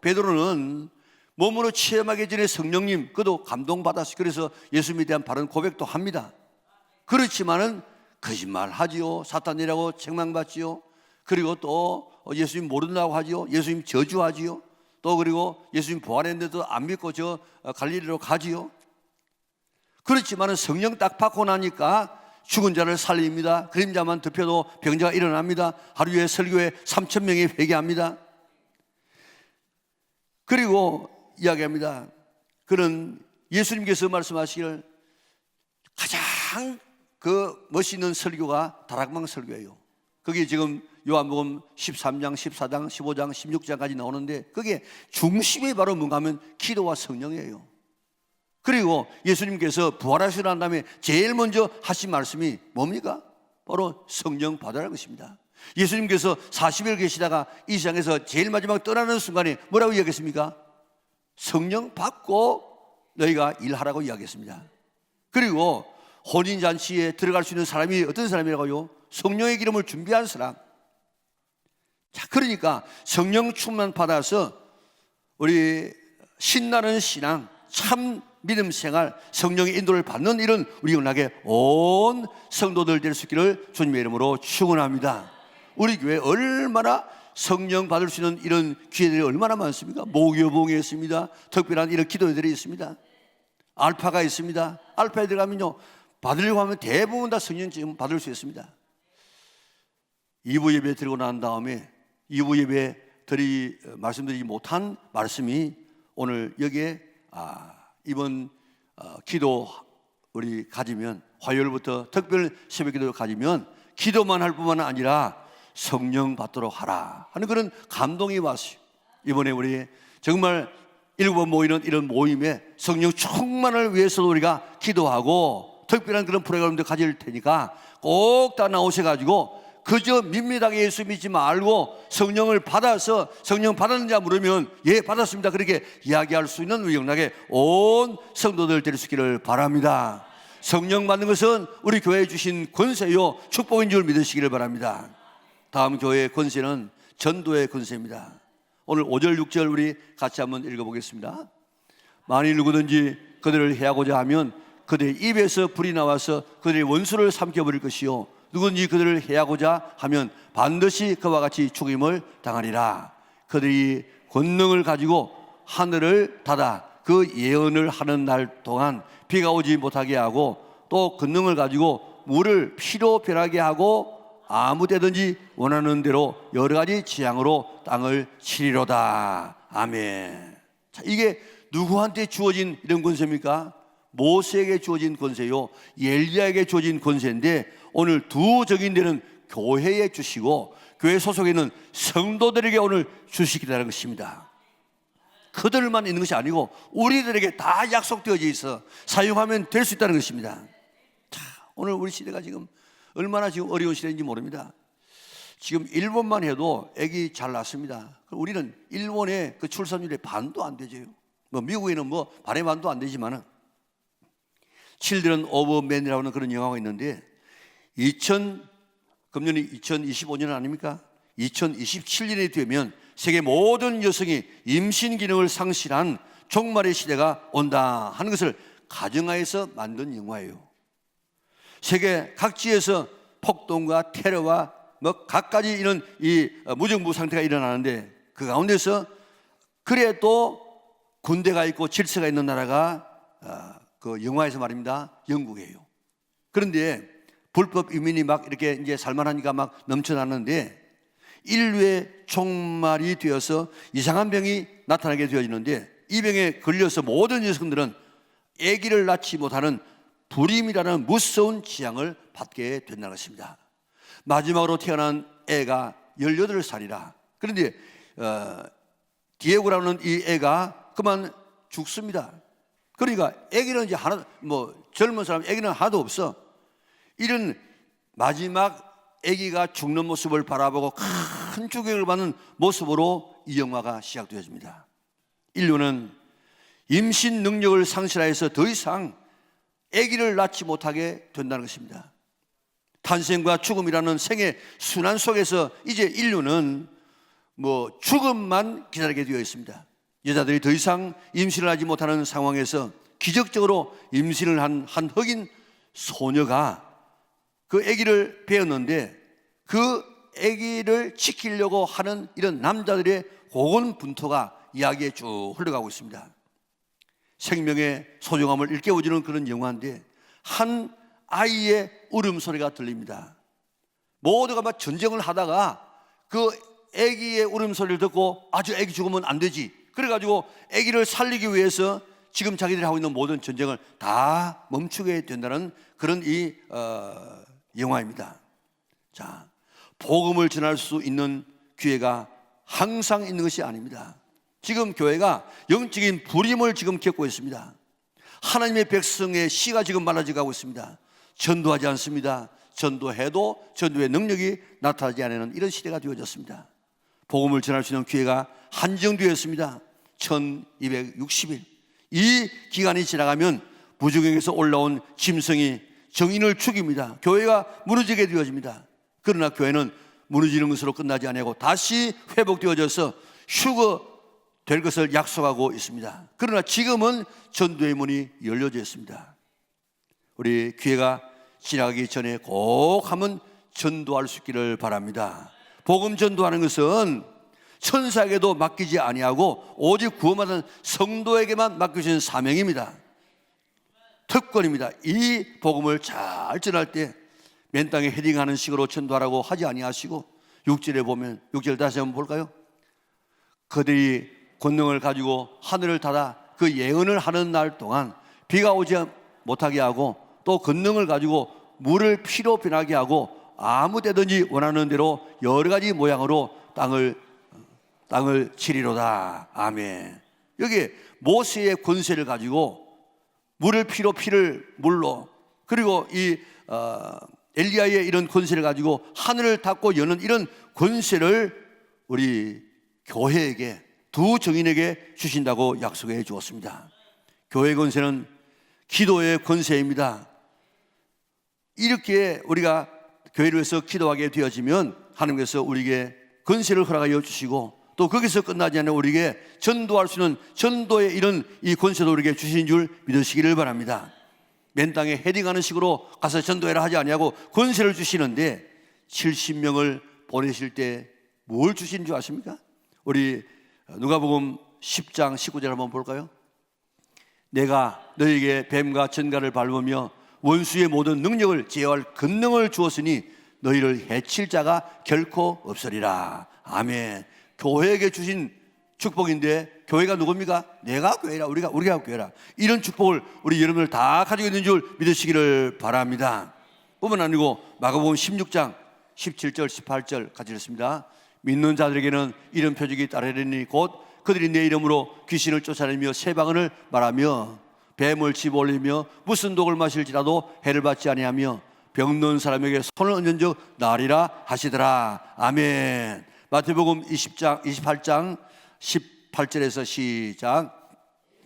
베드로는 몸으로 체험하기 전에 성령님 그도 감동받았어요. 그래서 예수님에 대한 바른 고백도 합니다. 그렇지만은 거짓말하지요. 사탄이라고 책망받지요. 그리고 또 예수님 모른다고 하지요. 예수님 저주하지요. 또 그리고 예수님 부활했는데도 안 믿고 저 갈릴리로 가지요. 그렇지만은 성령 딱 받고 나니까 죽은 자를 살립니다. 그림자만 덮여도 병자가 일어납니다. 하루에 설교에 3,000명이 회개합니다. 그리고 이야기합니다. 그는 예수님께서 말씀하시기를 가장 그 멋있는 설교가 다락방 설교예요. 그게 지금 요한복음 13장, 14장, 15장, 16장까지 나오는데 그게 중심이 바로 뭔가 하면 기도와 성령이에요. 그리고 예수님께서 부활하시고 난 다음에 제일 먼저 하신 말씀이 뭡니까? 바로 성령 받으라는 것입니다. 예수님께서 40일 계시다가 이 세상에서 제일 마지막 떠나는 순간에 뭐라고 이야기했습니까? 성령 받고 너희가 일하라고 이야기했습니다. 그리고 혼인잔치에 들어갈 수 있는 사람이 어떤 사람이라고요? 성령의 기름을 준비한 사람. 자, 그러니까 성령 충만 받아서 우리 신나는 신앙, 참 믿음 생활, 성령의 인도를 받는 이런 우리 영락의 온 성도들 될 수 있기를 주님의 이름으로 축원합니다. 우리 교회 얼마나 성령 받을 수 있는 이런 기회들이 얼마나 많습니까? 모교봉이 있습니다. 특별한 이런 기도회들이 있습니다. 알파가 있습니다. 알파에 들어가면요, 받으려고 하면 대부분 다 성령 지금 받을 수 있습니다. 2부 예배 드리고 난 다음에 2부 예배 말씀드리지 못한 말씀이 오늘 여기에 이번 기도 우리 가지면 화요일부터 특별 새벽 기도를 가지면 기도만 할 뿐만 아니라 성령 받도록 하라 하는 그런 감동이 왔어요. 이번에 우리 정말 7번 모이는 이런 모임에 성령 충만을 위해서도 우리가 기도하고 특별한 그런 프로그램도 가질 테니까 꼭 다 나오셔가지고 그저 밋밋하게 예수 믿지 말고 성령을 받아서 성령 받았느냐 물으면 예 받았습니다 그렇게 이야기할 수 있는 우리 영락의 온 성도들 될 수 있기를 바랍니다. 성령 받는 것은 우리 교회에 주신 권세요 축복인 줄 믿으시기를 바랍니다. 다음 교회의 권세는 전도의 권세입니다. 오늘 5절 6절 우리 같이 한번 읽어보겠습니다. 만일 누구든지 그들을 해하고자 하면 그들의 입에서 불이 나와서 그들의 원수를 삼켜버릴 것이요 누구든지 그들을 해하고자 하면 반드시 그와 같이 죽임을 당하리라. 그들이 권능을 가지고 하늘을 닫아 그 예언을 하는 날 동안 비가 오지 못하게 하고 또 권능을 가지고 물을 피로 변하게 하고 아무 때든지 원하는 대로 여러 가지 지향으로 땅을 치리로다. 아멘. 자, 이게 누구한테 주어진 이런 권세입니까? 모세에게 주어진 권세요 엘리야에게 주어진 권세인데 오늘 두 적인되는 교회에 주시고 교회 소속에 있는 성도들에게 오늘 주시기라는 것입니다. 그들만 있는 것이 아니고 우리들에게 다 약속되어져 있어 사용하면 될 수 있다는 것입니다. 자, 오늘 우리 시대가 지금 얼마나 지금 어려운 시대인지 모릅니다. 지금 일본만 해도 아기 잘 낳습니다. 우리는 일본의 그 출산율의 반도 안 되죠. 뭐 미국에는 뭐 반의 반도 안 되지만은 Children of Men이라고 하는 그런 영화가 있는데 금년이 2025년 아닙니까? 2027년이 되면 세계 모든 여성이 임신 기능을 상실한 종말의 시대가 온다 하는 것을 가정하에서 만든 영화예요. 세계 각지에서 폭동과 테러와 뭐 갖가지 이런 이 무정부 상태가 일어나는데 그 가운데서 그래도 군대가 있고 질서가 있는 나라가 그 영화에서 말입니다. 영국이에요. 그런데 불법 이민이 막 이렇게 이제 살만하니까 막 넘쳐나는데 인류의 종말이 되어서 이상한 병이 나타나게 되어지는데 이 병에 걸려서 모든 여성들은 아기를 낳지 못하는 불임이라는 무서운 지향을 받게 된다는 것입니다. 마지막으로 태어난 애가 18살이라. 그런데 디에고라는 이 애가 그만 죽습니다. 그러니까 아기는 이제 젊은 사람 아기는 하나도 없어. 이런 마지막 아기가 죽는 모습을 바라보고 큰 충격을 받는 모습으로 이 영화가 시작되어집니다. 인류는 임신 능력을 상실하여서 더 이상 아기를 낳지 못하게 된다는 것입니다. 탄생과 죽음이라는 생의 순환 속에서 이제 인류는 죽음만 기다리게 되어 있습니다. 여자들이 더 이상 임신을 하지 못하는 상황에서 기적적으로 임신을 한 흑인 소녀가 그 아기를 배웠는데 그 아기를 지키려고 하는 이런 남자들의 고군분투가 이야기에 쭉 흘러가고 있습니다. 생명의 소중함을 일깨워주는 그런 영화인데 한 아이의 울음소리가 들립니다. 모두가 막 전쟁을 하다가 그 아기의 울음소리를 듣고 아주 아기 죽으면 안 되지, 그래가지고 아기를 살리기 위해서 지금 자기들이 하고 있는 모든 전쟁을 다 멈추게 된다는 그런 영화입니다. 자, 복음을 전할 수 있는 기회가 항상 있는 것이 아닙니다. 지금 교회가 영적인 불임을 지금 겪고 있습니다. 하나님의 백성의 씨가 지금 말라져가고 있습니다. 전도하지 않습니다. 전도해도 전도의 능력이 나타나지 않는 이런 시대가 되어졌습니다. 복음을 전할 수 있는 기회가 한정되었습니다. 1260일. 이 기간이 지나가면 부정행에서 올라온 짐승이 정인을 죽입니다. 교회가 무너지게 되어집니다. 그러나 교회는 무너지는 것으로 끝나지 아니하고 다시 회복되어져서 휴거될 것을 약속하고 있습니다. 그러나 지금은 전도의 문이 열려져 있습니다. 우리 기회가 지나가기 전에 꼭 한번 전도할 수 있기를 바랍니다. 복음 전도하는 것은 천사에게도 맡기지 아니하고 오직 구원받은 성도에게만 맡겨진 사명입니다. 특권입니다. 이 복음을 잘 전할 때 맨 땅에 헤딩하는 식으로 전도하라고 하지 아니하시고 6절에 보면, 6절 다시 한번 볼까요? 그들이 권능을 가지고 하늘을 닫아 그 예언을 하는 날 동안 비가 오지 못하게 하고, 또 권능을 가지고 물을 피로 변하게 하고 아무 때든지 원하는 대로 여러 가지 모양으로 땅을 치리로다. 아멘. 여기 모세의 권세를 가지고 물을 피로, 피를 물로, 그리고 이 엘리야의 이런 권세를 가지고 하늘을 닫고 여는 이런 권세를 우리 교회에게, 두 정인에게 주신다고 약속해 주었습니다. 교회 권세는 기도의 권세입니다. 이렇게 우리가 교회를 위해서 기도하게 되어지면 하나님께서 우리에게 권세를 허락하여 주시고, 또 거기서 끝나지 않아 우리에게 전도할 수 있는 전도의 이런 이 권세도 우리에게 주신 줄 믿으시기를 바랍니다. 맨 땅에 헤딩하는 식으로 가서 전도해라 하지 아니하고 권세를 주시는데, 70명을 보내실 때 뭘 주신 줄 아십니까? 우리 누가복음 10장 19절 한번 볼까요? 내가 너에게 뱀과 전갈을 밟으며 원수의 모든 능력을 제어할 권능을 주었으니 너희를 해칠 자가 결코 없으리라. 아멘. 교회에게 주신 축복인데, 교회가 누굽니까? 내가 교회라, 우리가 교회라. 이런 축복을 우리 여러분들 다 가지고 있는 줄 믿으시기를 바랍니다. 뿐만 아니고 마가복음 16장 17절 18절 같이 읽습니다. 믿는 자들에게는 이런 표적이 따르리니 곧 그들이 내 이름으로 귀신을 쫓아내며 새 방언을 말하며 뱀을 집어올리며 무슨 독을 마실지라도 해를 받지 아니하며 병든 사람에게 손을 얹은 적 나으리라 하시더라. 아멘. 마태복음 28장 18절에서 시작.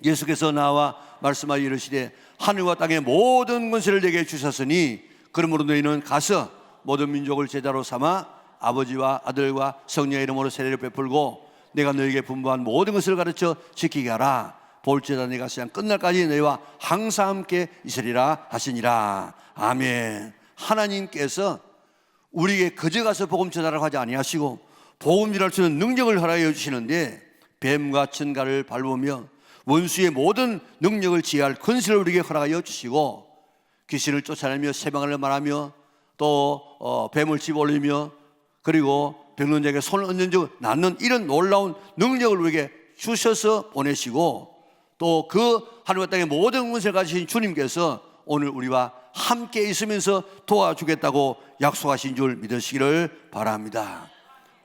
예수께서 나와 말씀하여 이르시되 하늘과 땅의 모든 권세를 내게 주셨으니 그러므로 너희는 가서 모든 민족을 제자로 삼아 아버지와 아들과 성령의 이름으로 세례를 베풀고 내가 너희에게 분부한 모든 것을 가르쳐 지키게 하라. 볼지어다 내가 세상 끝날까지 너희와 항상 함께 있으리라 하시니라. 아멘. 하나님께서 우리에게 거저 가서 복음 전하라고 하지 아니하시고 복음 전할 수 있는 능력을 허락해 주시는데, 뱀과 전갈을 밟으며 원수의 모든 능력을 지휘할 권세를 우리에게 허락하여 주시고, 귀신을 쫓아내며 새 방언을 말하며 또 뱀을 집어올리며 그리고 병든 자에게 손을 얹은 적 낫는 이런 놀라운 능력을 우리에게 주셔서 보내시고, 또 그 하늘과 땅의 모든 권세를 가지신 주님께서 오늘 우리와 함께 있으면서 도와주겠다고 약속하신 줄 믿으시기를 바랍니다.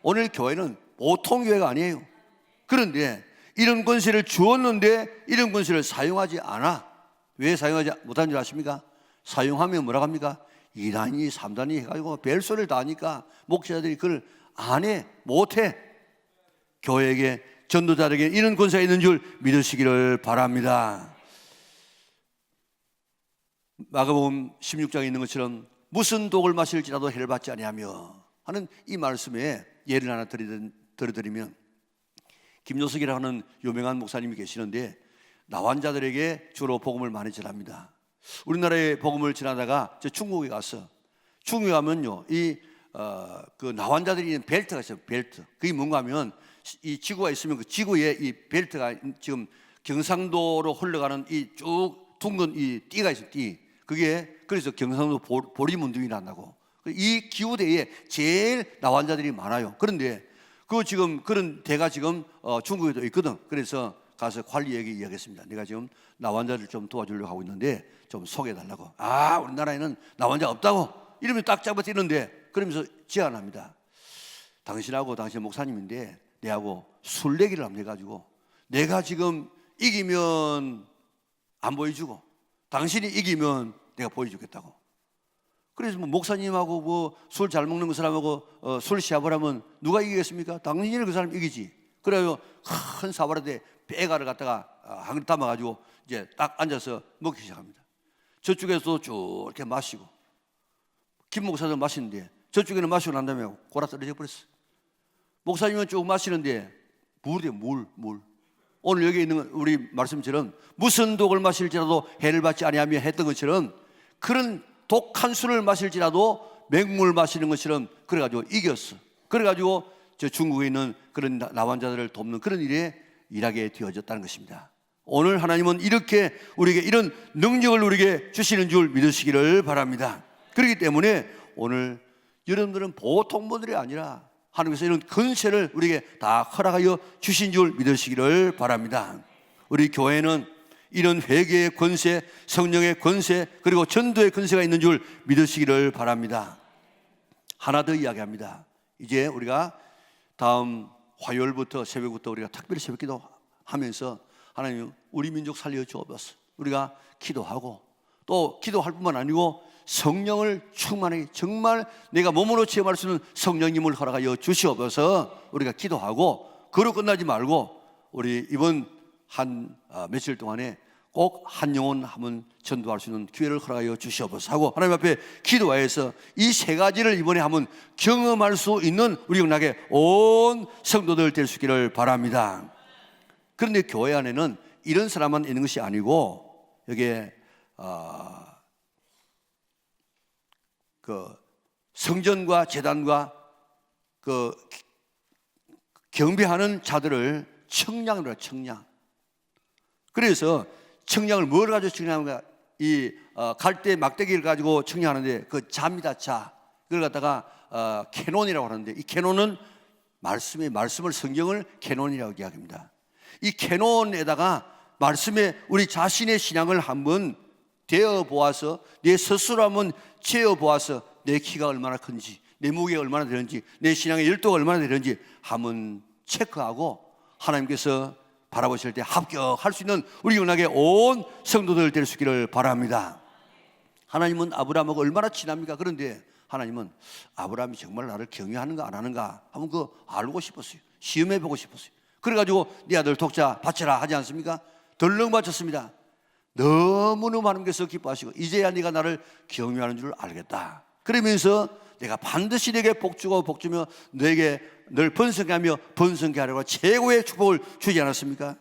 오늘 교회는 보통 교회가 아니에요. 그런데 이런 권세를 주었는데 이런 권세를 사용하지 않아. 왜 사용하지 못한 줄 아십니까? 사용하면 뭐라고 합니까? 2단위 3단위 해가지고 별소리를 다 하니까 목사들이 그걸 안 해, 못해. 교회에게, 전도자들에게 이런 권세가 있는 줄 믿으시기를 바랍니다. 마가복음 16장에 있는 것처럼 무슨 독을 마실지라도 해를 받지 아니하며 하는 이 말씀에 예를 하나 들어드리면, 김효석이라고 하는 유명한 목사님이 계시는데 나환자들에게 주로 복음을 많이 전합니다. 우리나라에 복음을 전하다가 저 중국에 가서, 중국에 가면요 그 나환자들이 있는 벨트가 있어요. 벨트. 그게 뭔가 하면 이 지구가 있으면 그 지구에 이 벨트가 지금 경상도로 흘러가는 이 쭉 둥근 이 띠가 있어요. 띠. 그게 그래서 경상도 보리문둥이 난다고. 이 기후대에 제일 나환자들이 많아요. 그런데 그 지금 그런 대가 지금 중국에도 있거든. 그래서 가서 관리에게 이야기했습니다. 내가 지금 나환자를 좀 도와주려고 하고 있는데 좀 소개해달라고. 아, 우리나라에는 나환자 없다고. 이러면 딱 잡아뛰는데 그러면서 제안합니다. 당신하고 당신 목사님인데 내하고 술래기를 한번 해가지고 내가 지금 이기면 안 보여주고 당신이 이기면 내가 보여주겠다고. 그래서 뭐 목사님하고 뭐 술 잘 먹는 그 사람하고 술 시합을 하면 누가 이기겠습니까? 당연히 그 사람 이기지. 그래요 큰 사발에 빼가를 갖다가 한 그릇 담아가지고 이제 딱 앉아서 먹기 시작합니다. 저쪽에서 쭉 이렇게 마시고 김 목사도 마시는데 저쪽에는 마시고 난 다음에 골아 떨어져 버렸어. 목사님은 쭉 마시는데 물이에요. 물. 오늘 여기 있는 우리 말씀처럼 무슨 독을 마실지라도 해를 받지 아니하며 했던 것처럼 그런 독한 술을 마실지라도 맹물 마시는 것처럼 그래가지고 이겼어. 그래가지고 저 중국에 있는 그런 나환자들을 돕는 그런 일에 일하게 되어졌다는 것입니다. 오늘 하나님은 이렇게 우리에게 이런 능력을 우리에게 주시는 줄 믿으시기를 바랍니다. 그렇기 때문에 오늘 여러분들은 보통 분들이 아니라 하나님께서 이런 권세를 우리에게 다 허락하여 주신 줄 믿으시기를 바랍니다. 우리 교회는 이런 회개의 권세, 성령의 권세, 그리고 전도의 권세가 있는 줄 믿으시기를 바랍니다. 하나 더 이야기합니다. 이제 우리가 다음 화요일부터 새벽부터 우리가 특별히 새벽기도 하면서 하나님 우리 민족 살려 주옵소서. 우리가 기도하고 또 기도할 뿐만 아니고 성령을 충만하게 정말 내가 몸으로 체험할 수 있는 성령님을 허락하여 주시옵소서. 우리가 기도하고 그로 끝나지 말고 우리 이번 한 며칠 동안에 꼭 한 영혼 한번 전도할 수 있는 기회를 허락하여 주시옵소서 하고 하나님 앞에 기도하여서 이 세 가지를 이번에 한번 경험할 수 있는 우리 영락의 온 성도들 될 수 있기를 바랍니다. 그런데 교회 안에는 이런 사람만 있는 것이 아니고 여기에 그 성전과 제단과 그 경배하는 자들을 청량으로 해요. 청량. 그래서 청량을 뭘 가지고 청량하는가? 이 갈대 막대기를 가지고 청량하는데 그 자입니다. 자. 그걸 갖다가 캐논이라고 하는데 이 캐논은 말씀을 성경을 캐논이라고 이야기합니다. 이 캐논에다가 말씀에 우리 자신의 신앙을 한번 되어 보아서 내 스스로 한번 재어 보아서 내 키가 얼마나 큰지 내 무게가 얼마나 되는지 내 신앙의 열도가 얼마나 되는지 한번 체크하고 하나님께서 바라보실 때 합격할 수 있는 우리 영락의 온 성도들 될 수 있기를 바랍니다. 하나님은 아브라함하고 얼마나 친합니까? 그런데 하나님은 아브라함이 정말 나를 경외하는가 안 하는가 한번 그 알고 싶었어요. 시험해 보고 싶었어요. 그래가지고 네 아들 독자 바쳐라 하지 않습니까? 덜렁 바쳤습니다. 너무너무 하나님께서 기뻐하시고 이제야 네가 나를 경외하는 줄 알겠다. 그러면서 내가 반드시 네게 복주고 복주며 너에게 늘 번성하며 번성케 하려고 최고의 축복을 주지 않았습니까?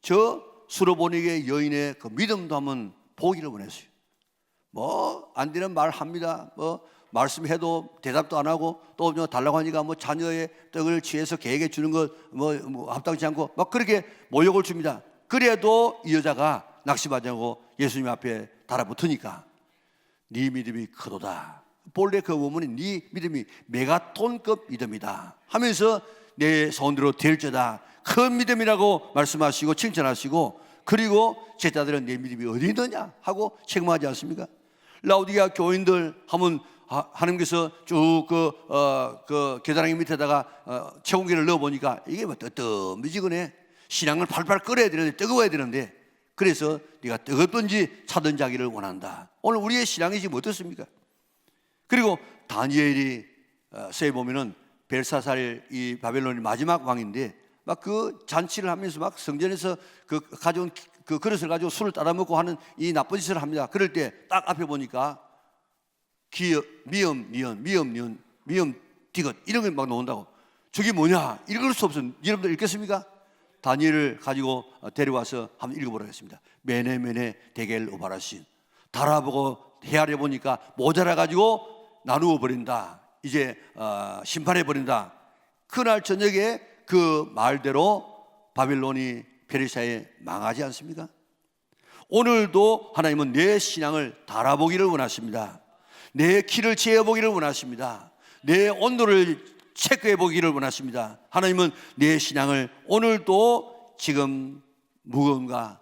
저 수로보니게 여인의 그 믿음도 한번 보기를 원했어요. 뭐 안 되는 말 합니다. 뭐 말씀해도 대답도 안 하고 또 달라고 하니까 뭐 자녀의 떡을 취해서 개에게 주는 것 뭐 합당치 않고 막 그렇게 모욕을 줍니다. 그래도 이 여자가 낙심하자고 예수님 앞에 달아붙으니까 네 믿음이 크도다. 본래 그 원문이 네 믿음이 메가톤급 믿음이다 하면서 내 손으로 될지다 큰 믿음이라고 말씀하시고 칭찬하시고 그리고 제자들은 내 믿음이 어디 있느냐 하고 책망하지 않습니까? 라우디게아 교인들 하면 하나님께서 쭉 그 계단의 밑에다가 채공기를 넣어보니까 이게 뭐 뜨뜻미지근해. 신앙을 팔팔 끓여야 되는데 뜨거워야 되는데 그래서 네가 뜨겁든지 차든지 하기를 원한다. 오늘 우리의 신앙이 지금 어떻습니까? 그리고 다니엘이 서에 보면은 벨사살 이 바벨론의 마지막 왕인데 막 그 잔치를 하면서 막 성전에서 그 가져온 그 그릇을 가지고 술을 따라 먹고 하는 이 나쁜 짓을 합니다. 그럴 때 딱 앞에 보니까 미음 디귿 이런 게 막 나온다고. 저게 뭐냐? 읽을 수 없어. 여러분들 읽겠습니까? 다니엘을 가지고 데려와서 한번 읽어보라고 했습니다. 메네메네 데겔 오바라신. 달아보고 헤아려 보니까 모자라가지고 나누어 버린다. 이제 심판해 버린다. 그날 저녁에 그 말대로 바빌론이 페르시아에 망하지 않습니까? 오늘도 하나님은 내 신앙을 달아보기를 원하십니다. 내 키를 재어보기를 원하십니다. 내 온도를 체크해보기를 원하십니다. 하나님은 내 신앙을 오늘도 지금 무언가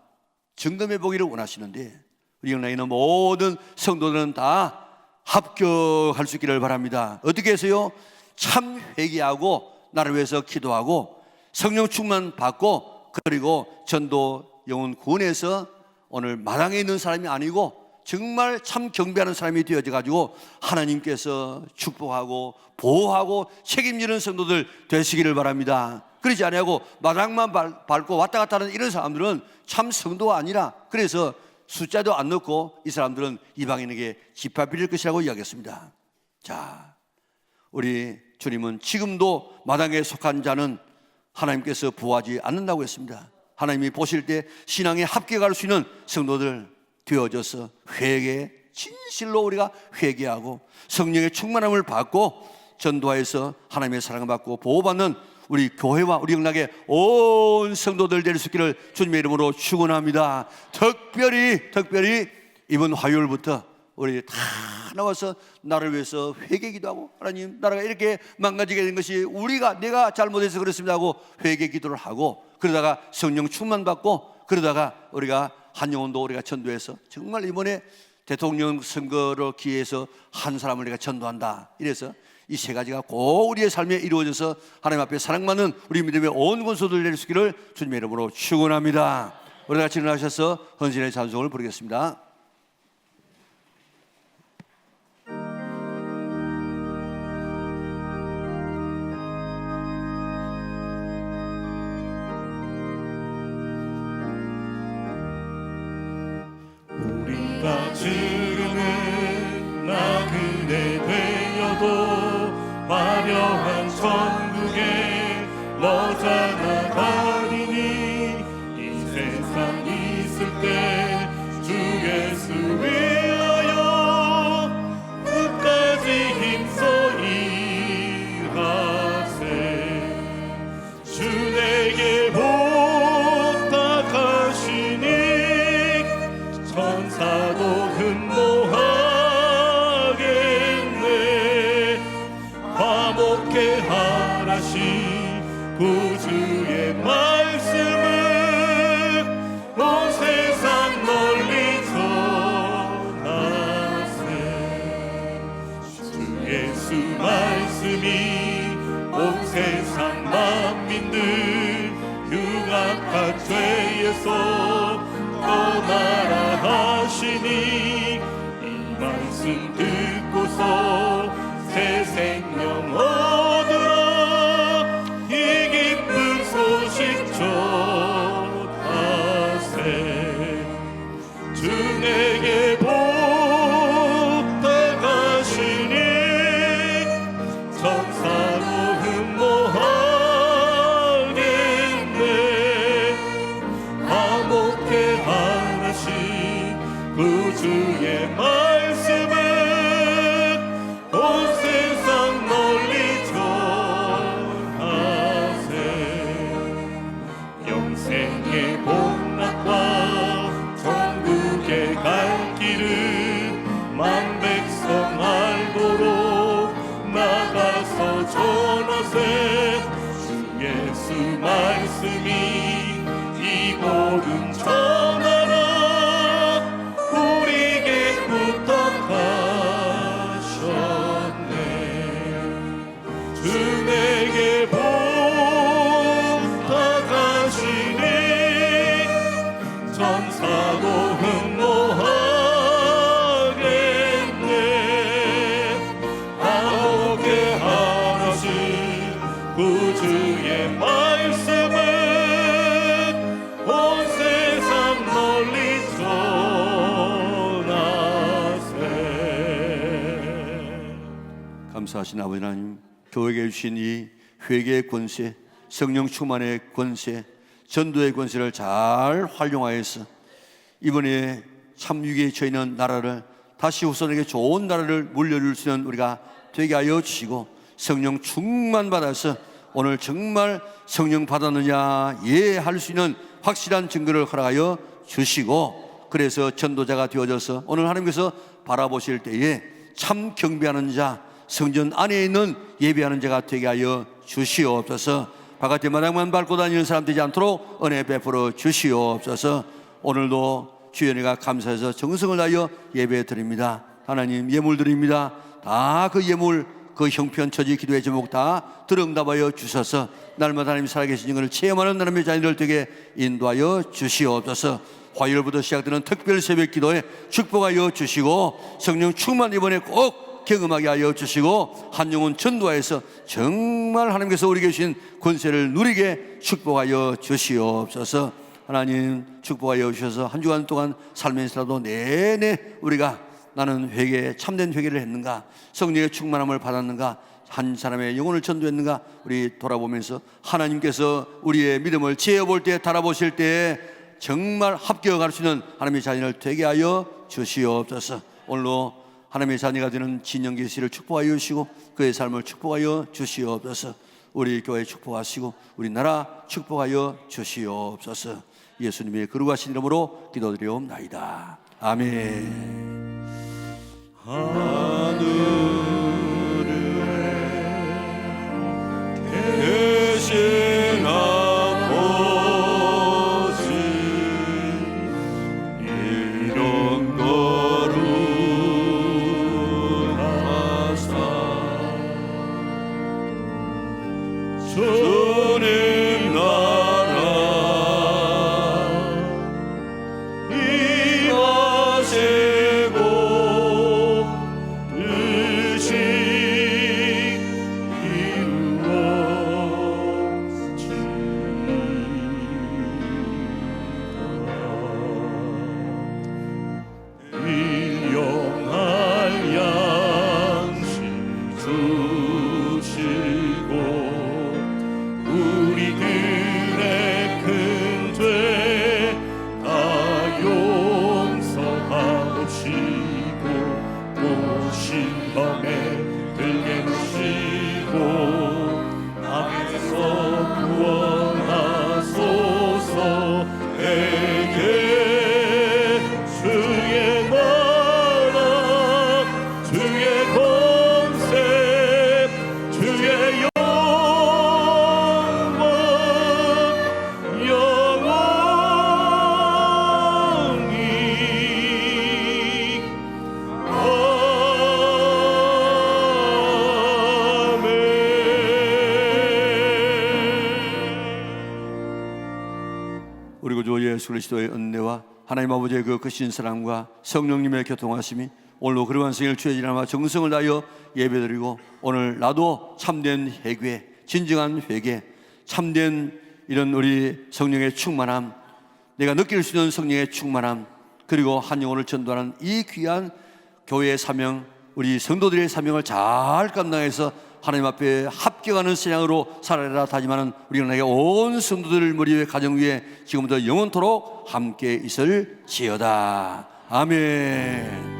점검해보기를 원하시는데, 우리 영락에 있는 모든 성도들은 다 합격할 수 있기를 바랍니다. 어떻게 해서요? 참 회개하고 나를 위해서 기도하고 성령 충만 받고, 그리고 전도 영혼 구원해서 오늘 마당에 있는 사람이 아니고 정말 참 경배하는 사람이 되어져 가지고 하나님께서 축복하고 보호하고 책임지는 성도들 되시기를 바랍니다. 그러지 아니하고 마당만 밟고 왔다 갔다 하는 이런 사람들은 참 성도가 아니라, 그래서 숫자도 안 넣고 이 사람들은 이방인에게 짓밟힐 것이라고 이야기했습니다. 자, 우리 주님은 지금도 마당에 속한 자는 하나님께서 보호하지 않는다고 했습니다. 하나님이 보실 때 신앙에 합격할 수 있는 성도들 되어져서 회개, 진실로 우리가 회개하고 성령의 충만함을 받고 전도하여서 하나님의 사랑을 받고 보호받는 우리 교회와 우리 영락의 온 성도들 될 수 있기를 주님의 이름으로 축원합니다. 특별히 이번 화요일부터 우리 다 나와서 나를 위해서 회개 기도하고, 하나님 나라가 이렇게 망가지게 된 것이 내가 잘못해서 그렇습니다 하고 회개 기도를 하고, 그러다가 성령 충만 받고, 그러다가 우리가 한 영혼도 우리가 전도해서 정말 이번에 대통령 선거를 기해서 한 사람을 내가 전도한다, 이래서 이 세 가지가 꼭 우리의 삶에 이루어져서 하나님 앞에 사랑받는 우리 믿음의 온 권소들 될 수 있기를 주님의 이름으로 축원합니다. 우리 같이 일어나셔서 헌신의 찬송을 부르겠습니다. 우리가 지금은 나그네 되어도 화려한 천국에 머자 나가리니, 이 세상 있을 때 주 예수 위하여 끝까지 힘써 일하세. 주 내게 부탁하시니 천사도 흠모하겠네. 화목해 하라시 구주의 말씀을 온 세상 널리 전하세. 주 예수 말씀이 온 세상 만민들 흉악한 죄에서 떠나라 하시니, 이 말씀 듣고서 새 생명 얻으라. 이 기쁜 소식 전하세. 주 내게 부탁하시니 천사도 흠모하겠네. 화목해 하나씩 구주의 말씀을 온 세상 널리 전하세. 영생의 복락과 천국에 갈 길을 만 백성 알도록 나가서 전하세. 주 예수 말씀이 이 복음 전하라. 우리에게 부탁하셨네. 주 내게 부탁하시니 천사도 흠모하겠네. 화목해 하나씩 구주의 말씀을 온 세상 널리 전하세. 감사하신 아버지 하나님, 교회에 주신 이 회개의 권세, 성령 충만의 권세, 전도의 권세를 잘 활용하여서 이번에 참 위기에 처해있는 나라를 다시 후손에게 좋은 나라를 물려줄 수 있는 우리가 되게 하여 주시고, 성령 충만 받아서 오늘 정말 성령 받았느냐 예 할 수 있는 확실한 증거를 허락하여 주시고, 그래서 전도자가 되어져서 오늘 하나님께서 바라보실 때에 참 경배하는 자, 성전 안에 있는 예배하는 자가 되게 하여 주시옵소서. 바깥에 마당만 밟고 다니는 사람 되지 않도록 은혜 베풀어 주시옵소서. 오늘도 주연이가 감사해서 정성을 다하여 예배 드립니다. 하나님, 예물 드립니다. 다 그 예물, 그 형편, 처지, 기도의 제목 다 들응답하여 주셔서 날마다 하나님 살아계신 것을 체험하는 하나님의 자녀들 되게 인도하여 주시옵소서. 화요일부터 시작되는 특별 새벽 기도에 축복하여 주시고 성령 충만 이번에 꼭 경험하게 하여 주시고 한 영혼 전도하여서 정말 하나님께서 우리에게 주신 권세를 누리게 축복하여 주시옵소서. 하나님 축복하여 주셔서 한 주간 동안 살면서라도 내내 우리가 나는 회개, 참된 회개를 했는가, 성령의 충만함을 받았는가, 한 사람의 영혼을 전도했는가, 우리 돌아보면서 하나님께서 우리의 믿음을 재어볼 때, 달아보실 때 정말 합격할 수 있는 하나님의 자녀를 되게 하여 주시옵소서. 오늘도 하나님의 자녀가 되는 진영기 씨를 축복하여 주시고 그의 삶을 축복하여 주시옵소서. 우리 교회 축복하시고 우리 나라 축복하여 주시옵소서. 예수님의 거룩하신 이름으로 기도드리옵나이다. 아멘. 계신 아버지 이런 거룩하사 주님 나라 임하시고 뜻이 일용할 양식 주시고 우리들의 큰 죄 다 용서하옵시고 또 신범에 들게 하시고 악에서 구원하소서. 에게 주의 나라 주의 권세 주의 영광 영원히 우리 구주 예수 그리스도의 은혜와 하나님 아버지의 그 크신 사랑과 성령님의 교통하심이 오늘도 그러한 생일 주의 지나마 정성을 다하여 예배드리고 오늘 나도 참된 회개, 진정한 회개, 참된 이런 우리 성령의 충만함, 내가 느낄 수 있는 성령의 충만함, 그리고 한 영혼을 전도하는 이 귀한 교회의 사명, 우리 성도들의 사명을 잘 감당해서 하나님 앞에 합격하는 신앙으로 살아라 다짐하는 우리 나에게 온 성도들 머리 위에 가정 위에 지금부터 영원토록 함께 있을지어다. 아멘.